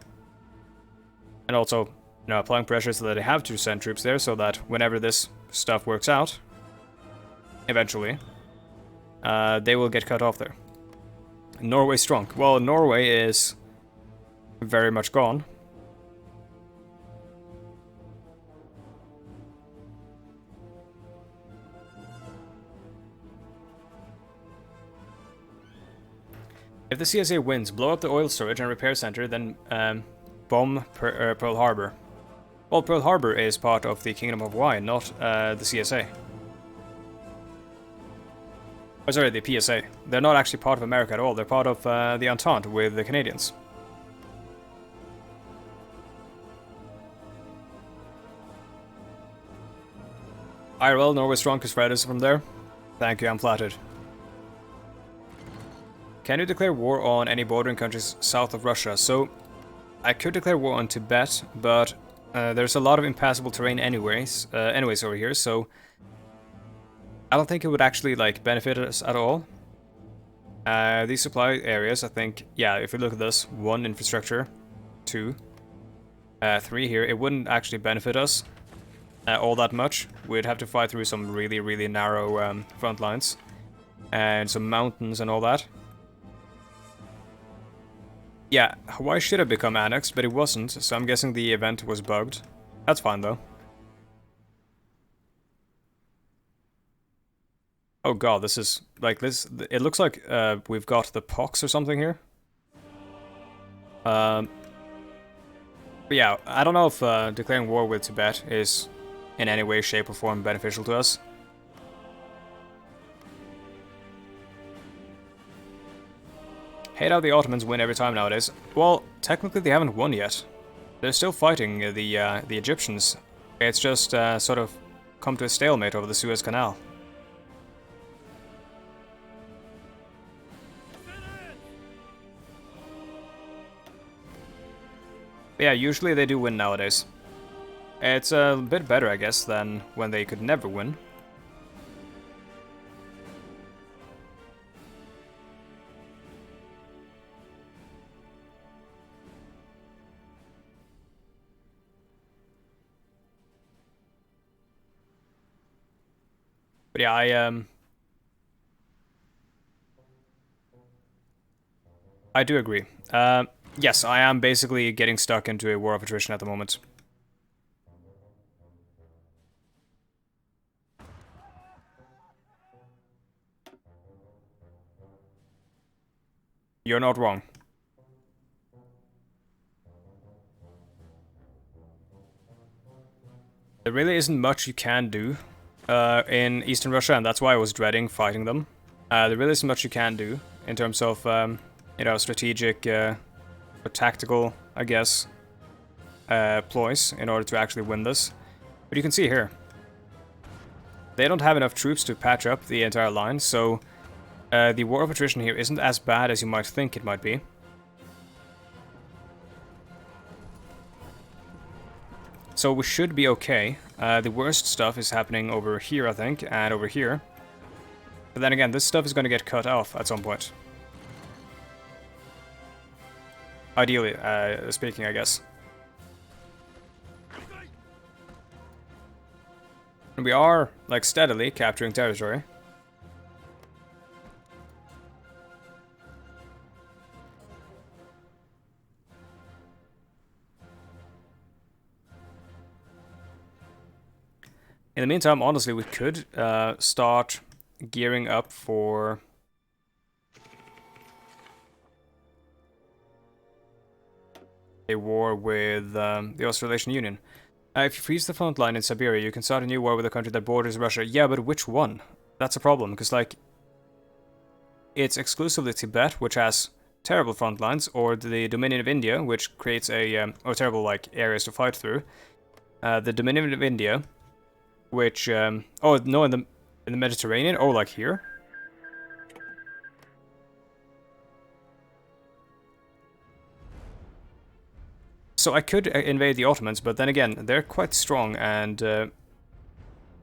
And also, you know, applying pressure so that they have to send troops there, so that whenever this stuff works out, eventually, they will get cut off there. Norway strong. Well, Norway is very much gone. If the CSA wins, blow up the oil storage and repair center, then bomb Pearl Harbor. Well, Pearl Harbor is part of the Kingdom of Hawaii, not the CSA. Oh, sorry, the PSA. They're not actually part of America at all. They're part of the Entente with the Canadians. IRL, Norway strong because Fredda is from there. Thank you, I'm flattered. Can you declare war on any bordering countries south of Russia? So, I could declare war on Tibet, but there's a lot of impassable terrain anyways over here, so I don't think it would actually like benefit us at all. These supply areas, I think, yeah, if we look at this, 1 infrastructure, 2, 3 here, it wouldn't actually benefit us all that much. We'd have to fight through some really, really narrow front lines and some mountains and all that. Yeah, Hawaii should have become annexed, but it wasn't, so I'm guessing the event was bugged. That's fine, though. Oh god, this is, like, this... It looks like we've got the pox or something here. But yeah, I don't know if declaring war with Tibet is in any way, shape, or form beneficial to us. Hate how the Ottomans win every time nowadays. Well, technically they haven't won yet. They're still fighting the Egyptians. It's just sort of come to a stalemate over the Suez Canal. But yeah, usually they do win nowadays. It's a bit better, I guess, than when they could never win. But yeah, I do agree. Yes, I am basically getting stuck into a war of attrition at the moment. You're not wrong. There really isn't much you can do in Eastern Russia, and that's why I was dreading fighting them. There really isn't much you can do in terms of, you know, strategic or tactical, I guess, ploys in order to actually win this. But you can see here, they don't have enough troops to patch up the entire line, so the war of attrition here isn't as bad as you might think it might be. So we should be okay. The worst stuff is happening over here, I think, and over here. But then again, this stuff is going to get cut off at some point. Ideally, speaking, I guess. And we are, like, steadily capturing territory. In the meantime, honestly, we could start gearing up for a war with the Australasian Union. If you freeze the front line in Siberia, you can start a new war with a country that borders Russia. Yeah, but which one? That's a problem, because, like, it's exclusively Tibet, which has terrible front lines, or the Dominion of India, which creates a, or terrible, like, areas to fight through. The Dominion of India, which, oh, no, in the Mediterranean? Oh, like here? So I could invade the Ottomans, but then again, they're quite strong, and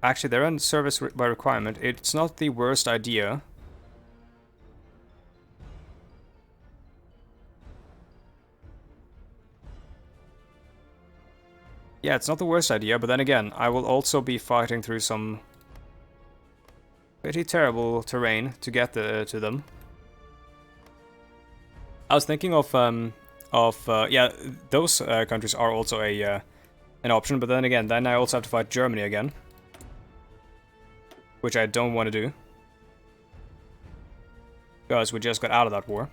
actually they're on service by requirement. It's not the worst idea. Yeah, it's not the worst idea, but then again, I will also be fighting through some pretty terrible terrain to get to them. I was thinking of yeah, those countries are also an option, but then again, then I also have to fight Germany again, which I don't want to do, because we just got out of that war.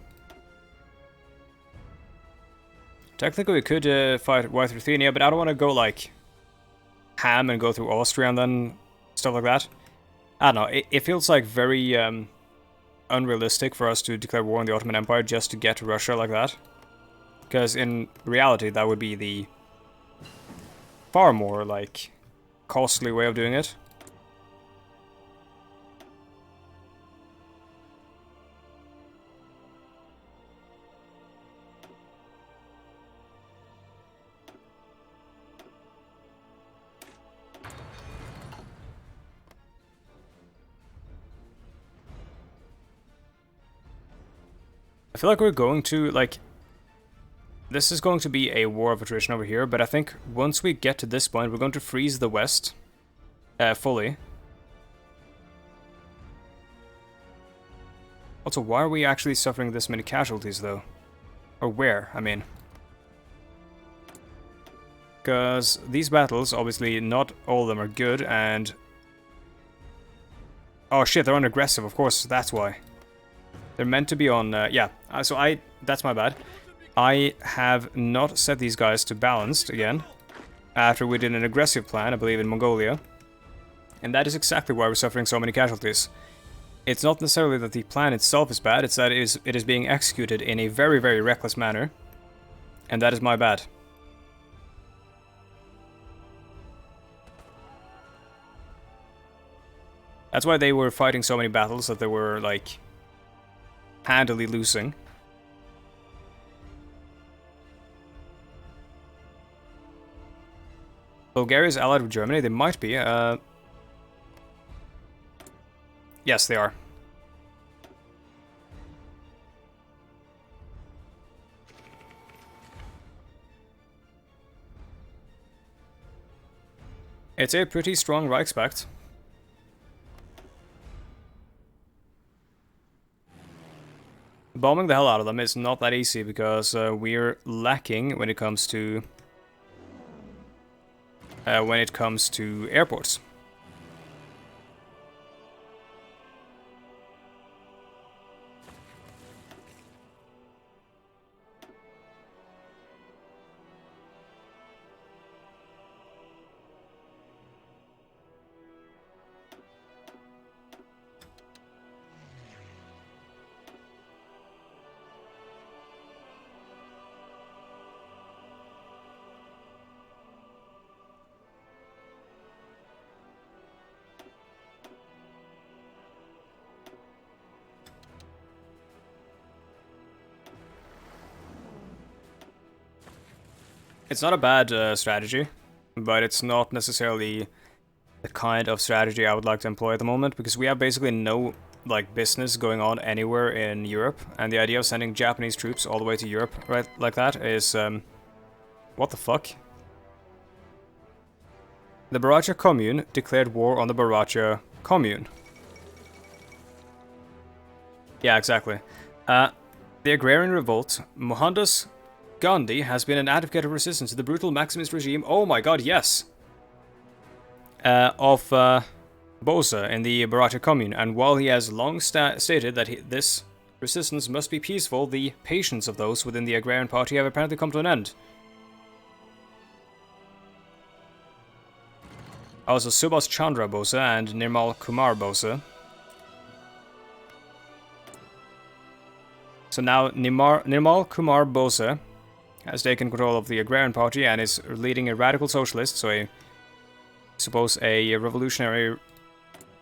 Technically, we could fight White Ruthenia, but I don't want to go, like, ham and go through Austria and then stuff like that. I don't know, it feels, like, very unrealistic for us to declare war on the Ottoman Empire just to get to Russia like that. Because in reality, that would be the far more, like, costly way of doing it. I feel like we're going to, like, this is going to be a war of attrition over here, but I think once we get to this point, we're going to freeze the West fully. Also, why are we actually suffering this many casualties, though? Or where, I mean. Because these battles, obviously, not all of them are good, and... Oh shit, they're on aggressive, of course, that's why. They're meant to be on, yeah, so that's my bad. I have not set these guys to balanced again, after we did an aggressive plan, I believe, in Mongolia. And that is exactly why we're suffering so many casualties. It's not necessarily that the plan itself is bad, it's that it is being executed in a very, very reckless manner. And that is my bad. That's why they were fighting so many battles that they were, like, handily losing. Bulgaria is allied with Germany. They might be. Yes, they are. It's a pretty strong Reichspakt. Bombing the hell out of them is not that easy because we're lacking when it comes to airports. It's not a bad strategy, but it's not necessarily the kind of strategy I would like to employ at the moment, because we have basically no, like, business going on anywhere in Europe, and the idea of sending Japanese troops all the way to Europe, right, like that, is, what the fuck? The Baracha Commune declared war on the Baracha Commune. Yeah, exactly. The agrarian revolt, Mohandas Gandhi has been an advocate of resistance to the brutal Maximist regime. Oh my god, yes! Of Bosa in the Baracha Commune, and while he has long stated that this resistance must be peaceful, the patience of those within the agrarian party have apparently come to an end. Also Subhas Chandra Bose and Nirmal Kumar Bose. So now Nirmal Kumar Bose has taken control of the Agrarian Party and is leading a radical socialist, so I suppose a revolutionary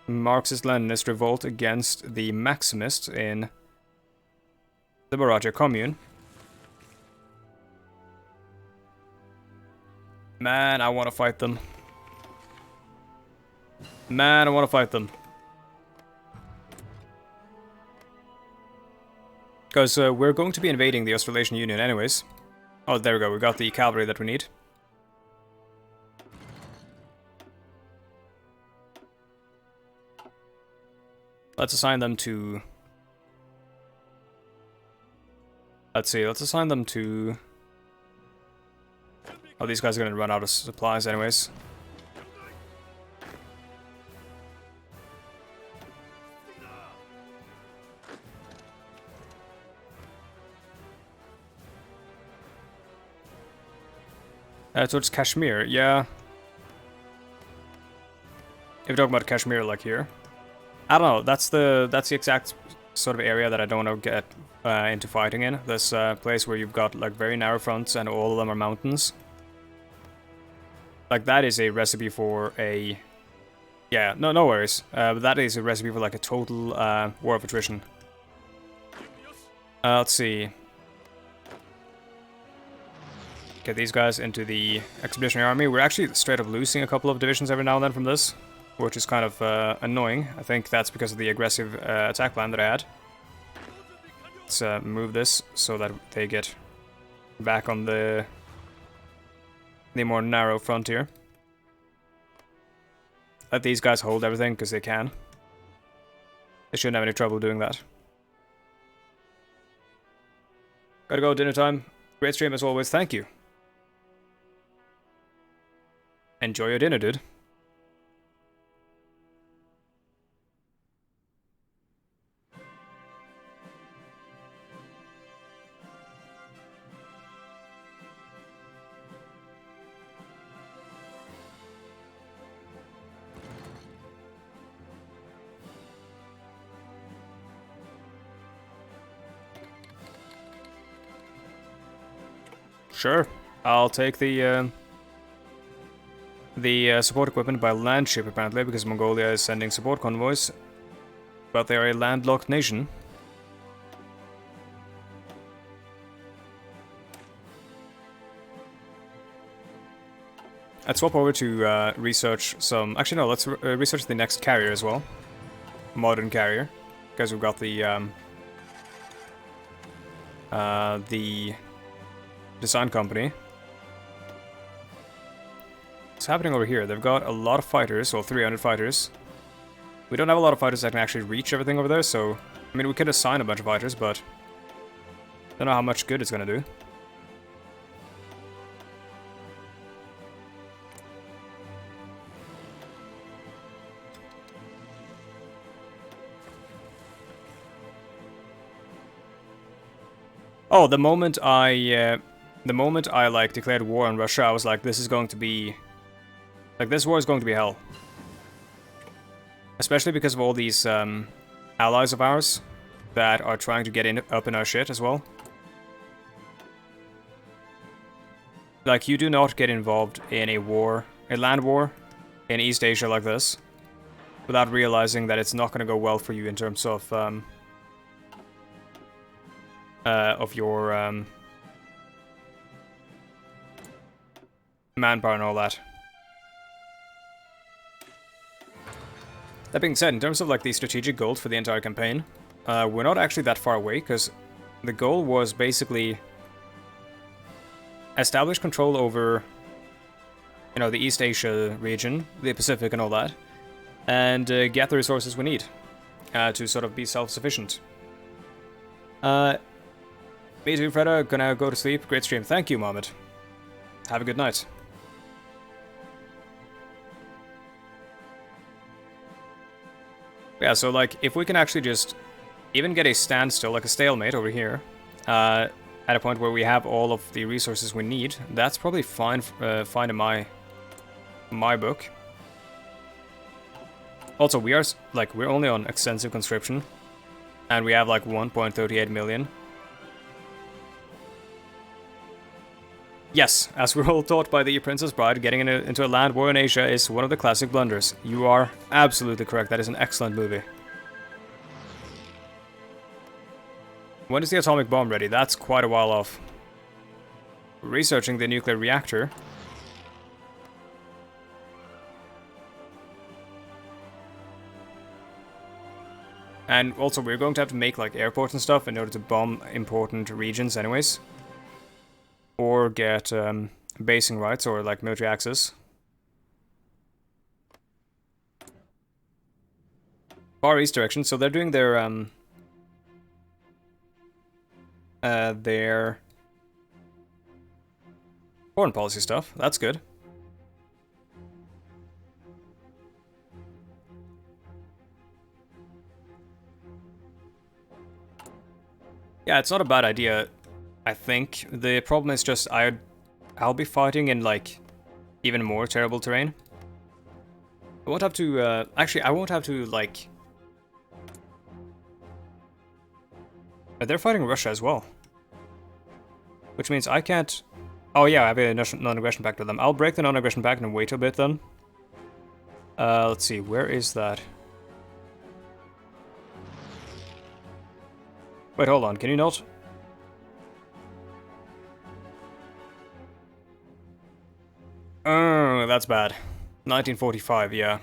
Marxist-Leninist revolt against the Maximists in the Baraja Commune. Man, I want to fight them. Man, I want to fight them. Because we're going to be invading the Australasian Union anyways. Oh, there we go. We got the cavalry that we need. Let's assign them to... Let's see, let's assign them to... Oh, these guys are going to run out of supplies anyways. Towards Kashmir, yeah. If you're talking about Kashmir, like here. I don't know, that's the exact sort of area that I don't want to get into fighting in. This place where you've got like very narrow fronts and all of them are mountains. Like that is a recipe for a... Yeah, no worries. But that is a recipe for like a total war of attrition. Let's see. Get these guys into the Expeditionary Army. We're actually straight up losing a couple of divisions every now and then from this, which is kind of annoying. I think that's because of the aggressive attack plan that I had. Let's move this so that they get back on the more narrow frontier. Let these guys hold everything, because they can. They shouldn't have any trouble doing that. Gotta go, dinner time. Great stream as always, thank you. Enjoy your dinner, dude. Sure, I'll take the support equipment by land ship apparently, because Mongolia is sending support convoys, but they are a landlocked nation. Let's swap over to research some... Actually no, let's research the next carrier as well. Modern carrier, because we've got the design company. What's happening over here? They've got a lot of fighters, well 300 fighters. We don't have a lot of fighters that can actually reach everything over there, so... I mean, we could assign a bunch of fighters, but... I don't know how much good it's gonna do. Oh, the moment I like declared war on Russia, I was like, this is going to be... Like, this war is going to be hell. Especially because of all these allies of ours that are trying to get up in our shit as well. Like, you do not get involved in a war, a land war, in East Asia like this, without realizing that it's not going to go well for you in terms of your manpower and all that. That being said, in terms of like the strategic goals for the entire campaign, we're not actually that far away, because the goal was basically establish control over, you know, the East Asia region, the Pacific and all that, and get the resources we need to sort of be self-sufficient. Me too, Fredda. Gonna go to sleep. Great stream. Thank you, Mohammed. Have a good night. Yeah, so like, if we can actually just even get a standstill, like a stalemate over here, at a point where we have all of the resources we need, that's probably fine in my book. Also, we're only on extensive conscription, and we have like 1.38 million. Yes, as we're all taught by the Princess Bride, getting into a land war in Asia is one of the classic blunders. You are absolutely correct. That is an excellent movie. When is the atomic bomb ready? That's quite a while off. Researching the nuclear reactor. And also, we're going to have to make like airports and stuff in order to bomb important regions anyways. Or get basing rights or like military access. Far East direction, so they're doing their foreign policy stuff. That's good. Yeah, it's not a bad idea. I think the problem is just I'll be fighting in like even more terrible terrain. I won't have to actually I won't have to like they're fighting Russia as well. Which means I can't oh yeah, I have a non-aggression pact with them. I'll break the non-aggression pact and wait a bit then. Let's see, where is that? Wait, hold on, can you not? Oh, that's bad. 1945, yeah.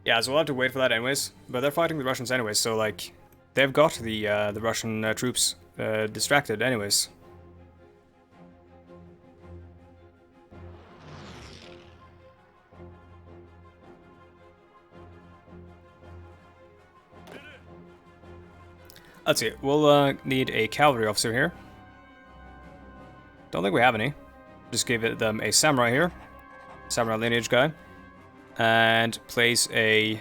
Yeah, so we'll have to wait for that anyways. But they're fighting the Russians anyways, so like they've got the Russian troops distracted anyways. Let's see, we'll need a cavalry officer here. Don't think we have any. Just give them a samurai here. Samurai lineage guy. And place a...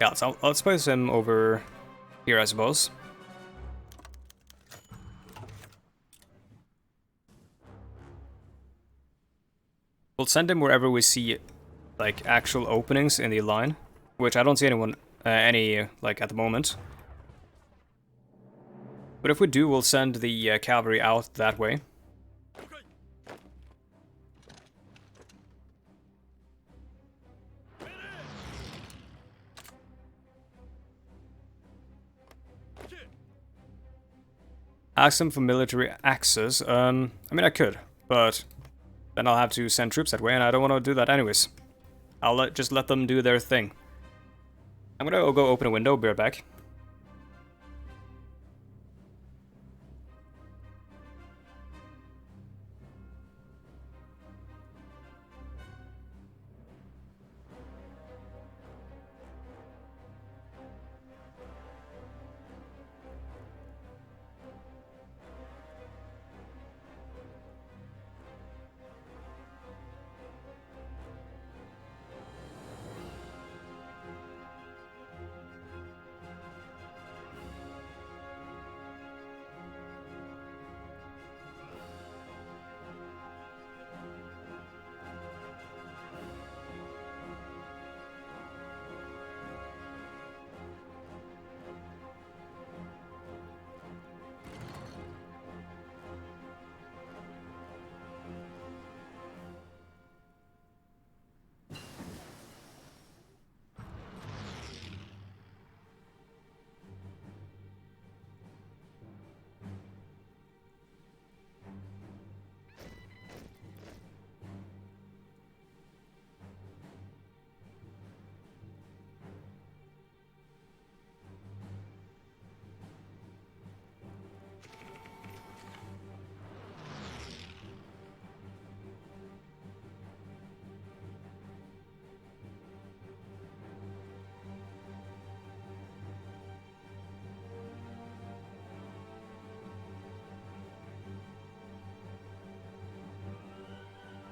Yeah, let's place him over here, I suppose. We'll send him wherever we see, like, actual openings in the line. Which I don't see anyone... any, like, at the moment. But if we do, we'll send the cavalry out that way. Ask them for military access. I mean, I could, but then I'll have to send troops that way, and I don't want to do that anyways. I'll just let them do their thing. I'm gonna go open a window, be right back.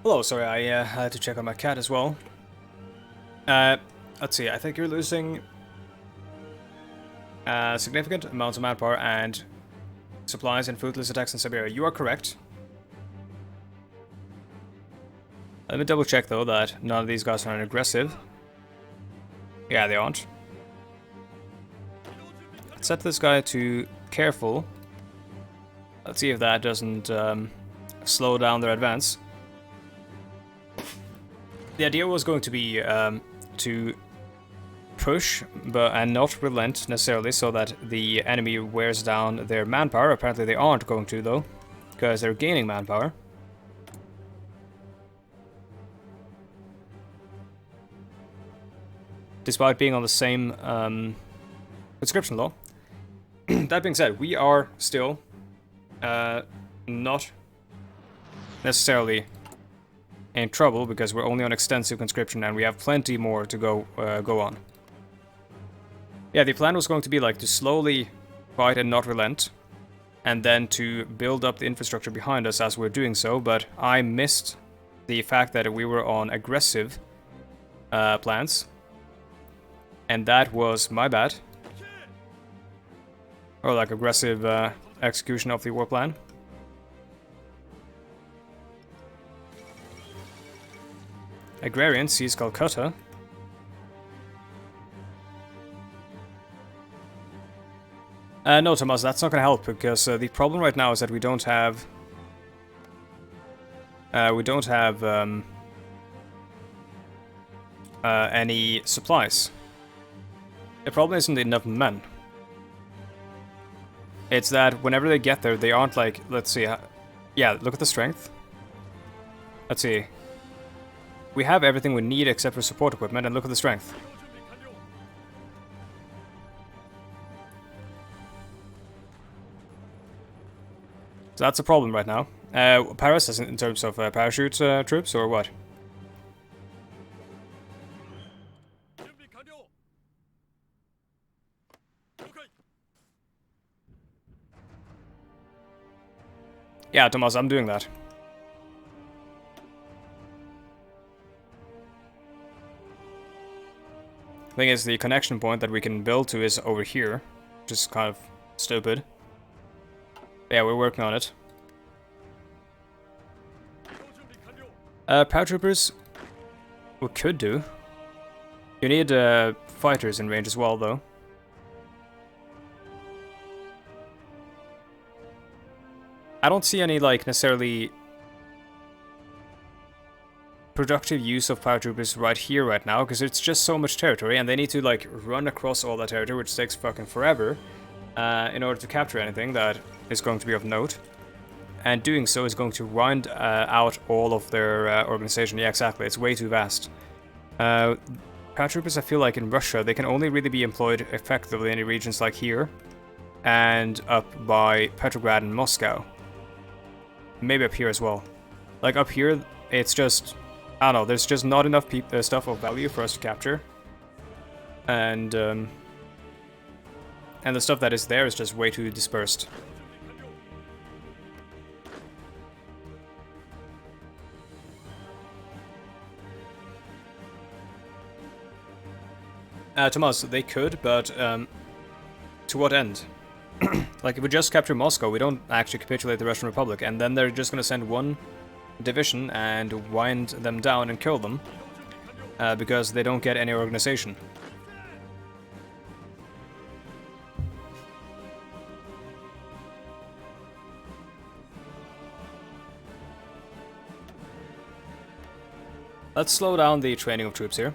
Hello, sorry, I had to check on my cat as well. Let's see, I think you're losing... Significant amounts of manpower and supplies and fruitless attacks in Siberia. You are correct. Let me double check though that none of these guys are aggressive. Yeah, they aren't. Let's set this guy to careful. Let's see if that doesn't slow down their advance. The idea was going to be to push and not relent necessarily so that the enemy wears down their manpower. Apparently they aren't going to though, because they're gaining manpower. Despite being on the same conscription law. That being said, we are still not necessarily in trouble because we're only on extensive conscription and we have plenty more to go on. Yeah, the plan was going to be like to slowly fight and not relent, and then to build up the infrastructure behind us as we're doing so, but I missed the fact that we were on aggressive plans, and that was my bad. Or like aggressive execution of the war plan. Agrarian sees Calcutta. No, Thomas, that's not going to help because the problem right now is that we don't have any supplies. The problem isn't enough men. It's that whenever they get there, they aren't like, let's see, yeah, look at the strength. Let's see. We have everything we need except for support equipment, and look at the strength. So that's a problem right now. Paris, as in terms of parachute troops, or what? Yeah, Thomas, I'm doing that. Thing is, the connection point that we can build to is over here, which is kind of stupid. Yeah, we're working on it. Paratroopers, we could do. You need fighters in range as well, though. I don't see any, like, necessarily productive use of paratroopers right here, right now, because it's just so much territory, and they need to, like, run across all that territory, which takes fucking forever, in order to capture anything that is going to be of note. And doing so is going to wind out all of their organization. Yeah, exactly. It's way too vast. Paratroopers, I feel like in Russia, they can only really be employed effectively in regions like here, and up by Petrograd and Moscow. Maybe up here as well. Like up here, it's just, I don't know, there's just not enough stuff of value for us to capture. And the stuff that is there is just way too dispersed. Tomas, they could, but to what end? Like, if we just capture Moscow, we don't actually capitulate the Russian Republic, and then they're just gonna send one division and wind them down and kill them, because they don't get any organization. Let's slow down the training of troops here.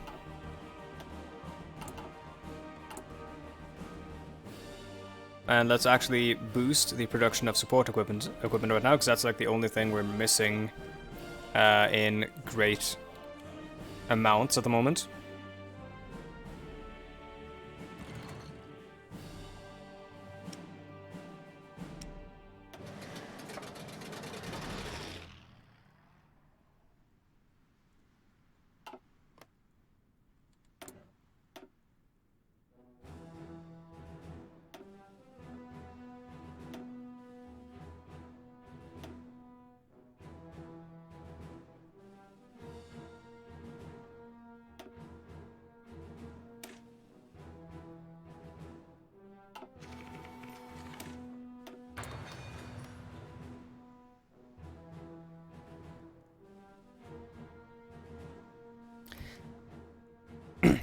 And let's actually boost the production of support equipment right now, because that's like the only thing we're missing in great amounts at the moment.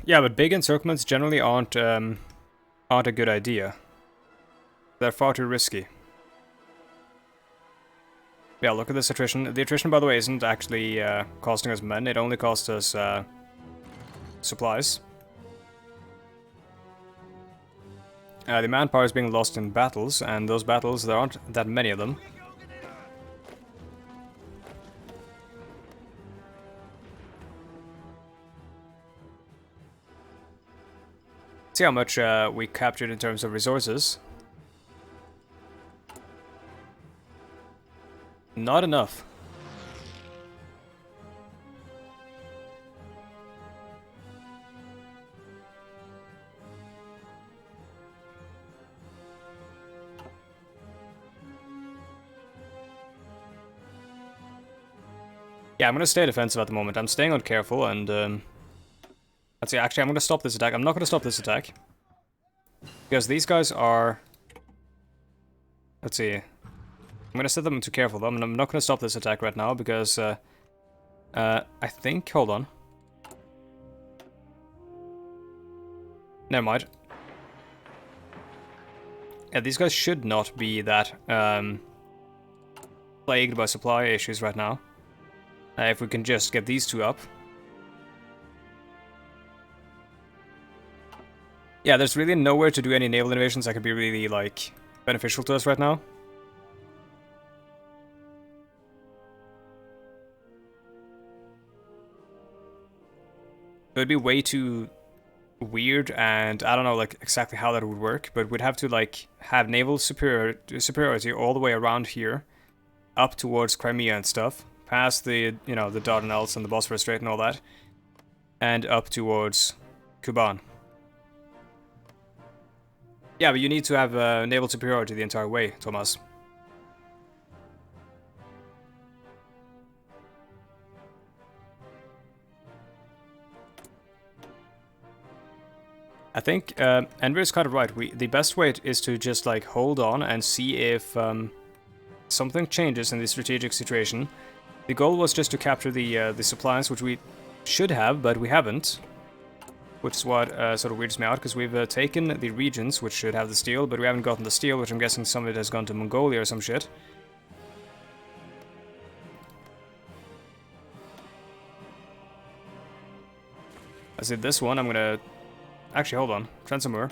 Yeah, but big encirclements generally aren't a good idea. They're far too risky. Yeah, look at this attrition. The attrition, by the way, isn't actually costing us men. It only costs us supplies. The manpower is being lost in battles, and those battles, there aren't that many of them. See how much we captured in terms of resources. Not enough. Yeah, I'm gonna stay defensive at the moment. I'm staying on careful, and let's see. Actually, I'm gonna stop this attack. I'm not gonna stop this attack because these guys are. Let's see. I'm gonna set them to careful though. I'm not gonna stop this attack right now because I think. Hold on. Never mind. Yeah, these guys should not be that plagued by supply issues right now. If we can just get these two up. Yeah, there's really nowhere to do any naval innovations that could be really, like, beneficial to us right now. It would be way too weird, and I don't know, like, exactly how that would work, but we'd have to, like, have naval superiority all the way around here, up towards Crimea and stuff, past the, you know, the Dardanelles and the Bosphorus Strait and all that, and up towards Kuban. Yeah, but you need to have naval superiority the entire way, Thomas. I think Enver is kind of right. The best way is to just like hold on and see if something changes in the strategic situation. The goal was just to capture the supplies, which we should have, but we haven't. Which is what sort of weirds me out, because we've taken the regions, which should have the steel, but we haven't gotten the steel, which I'm guessing some of it has gone to Mongolia or some shit. I did this one, I'm gonna... Actually, hold on. Transamur.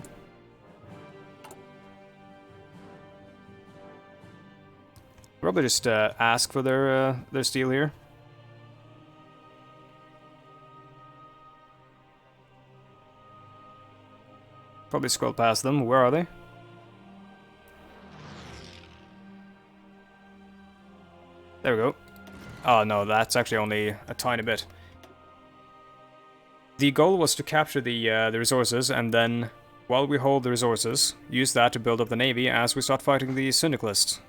Probably just ask for their steel here. Probably scroll past them. Where are they? There we go. Oh no, that's actually only a tiny bit. The goal was to capture the resources, and then, while we hold the resources, use that to build up the navy as we start fighting the syndicalists.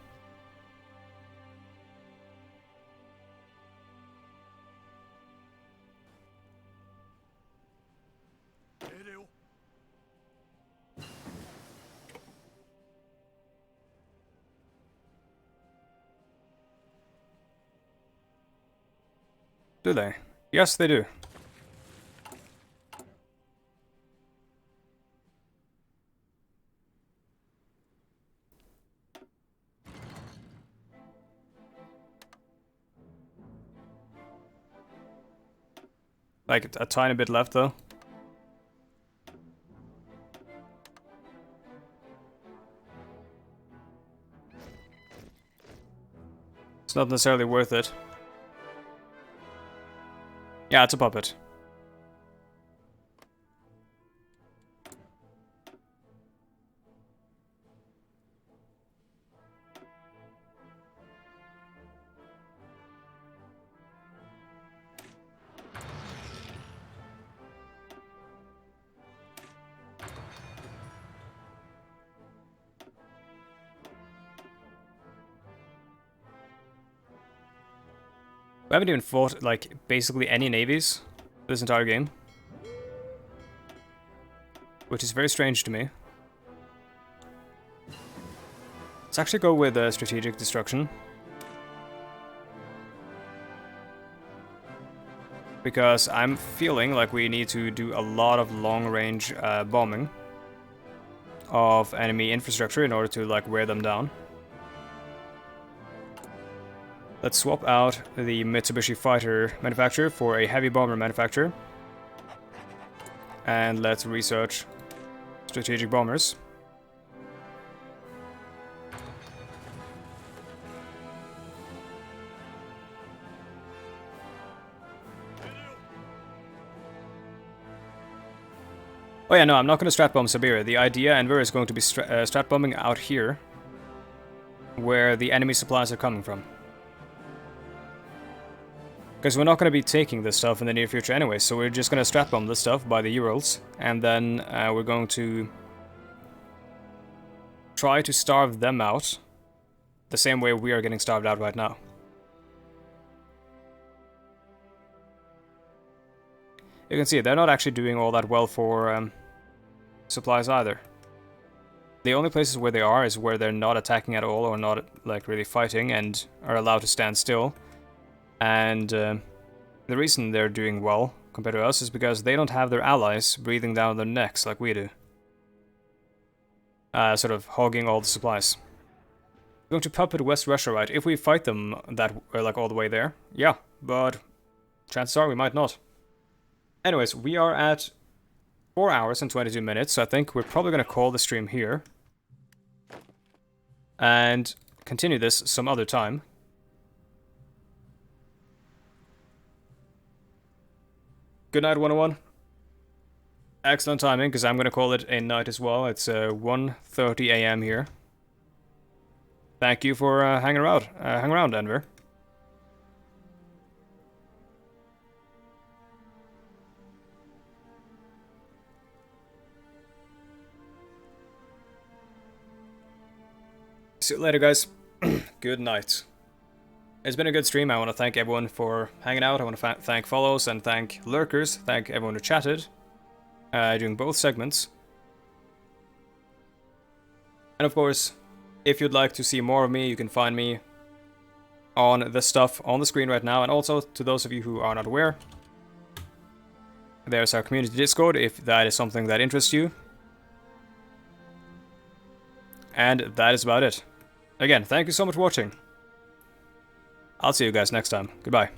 Do they? Yes, they do. Like, a tiny bit left, though. It's not necessarily worth it. Yeah, it's a puppet. We haven't even fought, like, basically any navies this entire game. Which is very strange to me. Let's actually go with strategic destruction. because I'm feeling like we need to do a lot of long-range bombing of enemy infrastructure in order to like wear them down. Let's swap out the Mitsubishi fighter manufacturer for a heavy bomber manufacturer. And let's research strategic bombers. Oh yeah, no, I'm not going to strat bomb Siberia. The idea, Enver, is going to be strat bombing out here, where the enemy supplies are coming from. Because we're not going to be taking this stuff in the near future anyway, so we're just going to strat bomb this stuff by the Urals, and then we're going to try to starve them out the same way we are getting starved out right now. You can see they're not actually doing all that well for supplies either. The only places where they are is where they're not attacking at all or not like really fighting and are allowed to stand still. And the reason they're doing well compared to us is because they don't have their allies breathing down their necks like we do. Sort of hogging all the supplies. We're going to puppet West Russia, right? If we fight them that like all the way there, yeah, but chances are we might not. Anyways, we are at 4 hours and 22 minutes, so I think we're probably going to call the stream here. And continue this some other time. Good night, 101. Excellent timing, because I'm going to call it a night as well. It's 1:30 AM here. Thank you for hanging around, Denver. See you later, guys. Good night. It's been a good stream. I want to thank everyone for hanging out. I want to thank follows and thank lurkers. Thank everyone who chatted during both segments. And of course, if you'd like to see more of me, you can find me on the stuff on the screen right now. And also, to those of you who are not aware, there's our community Discord, if that is something that interests you. And that is about it. Again, thank you so much for watching. I'll see you guys next time. Goodbye.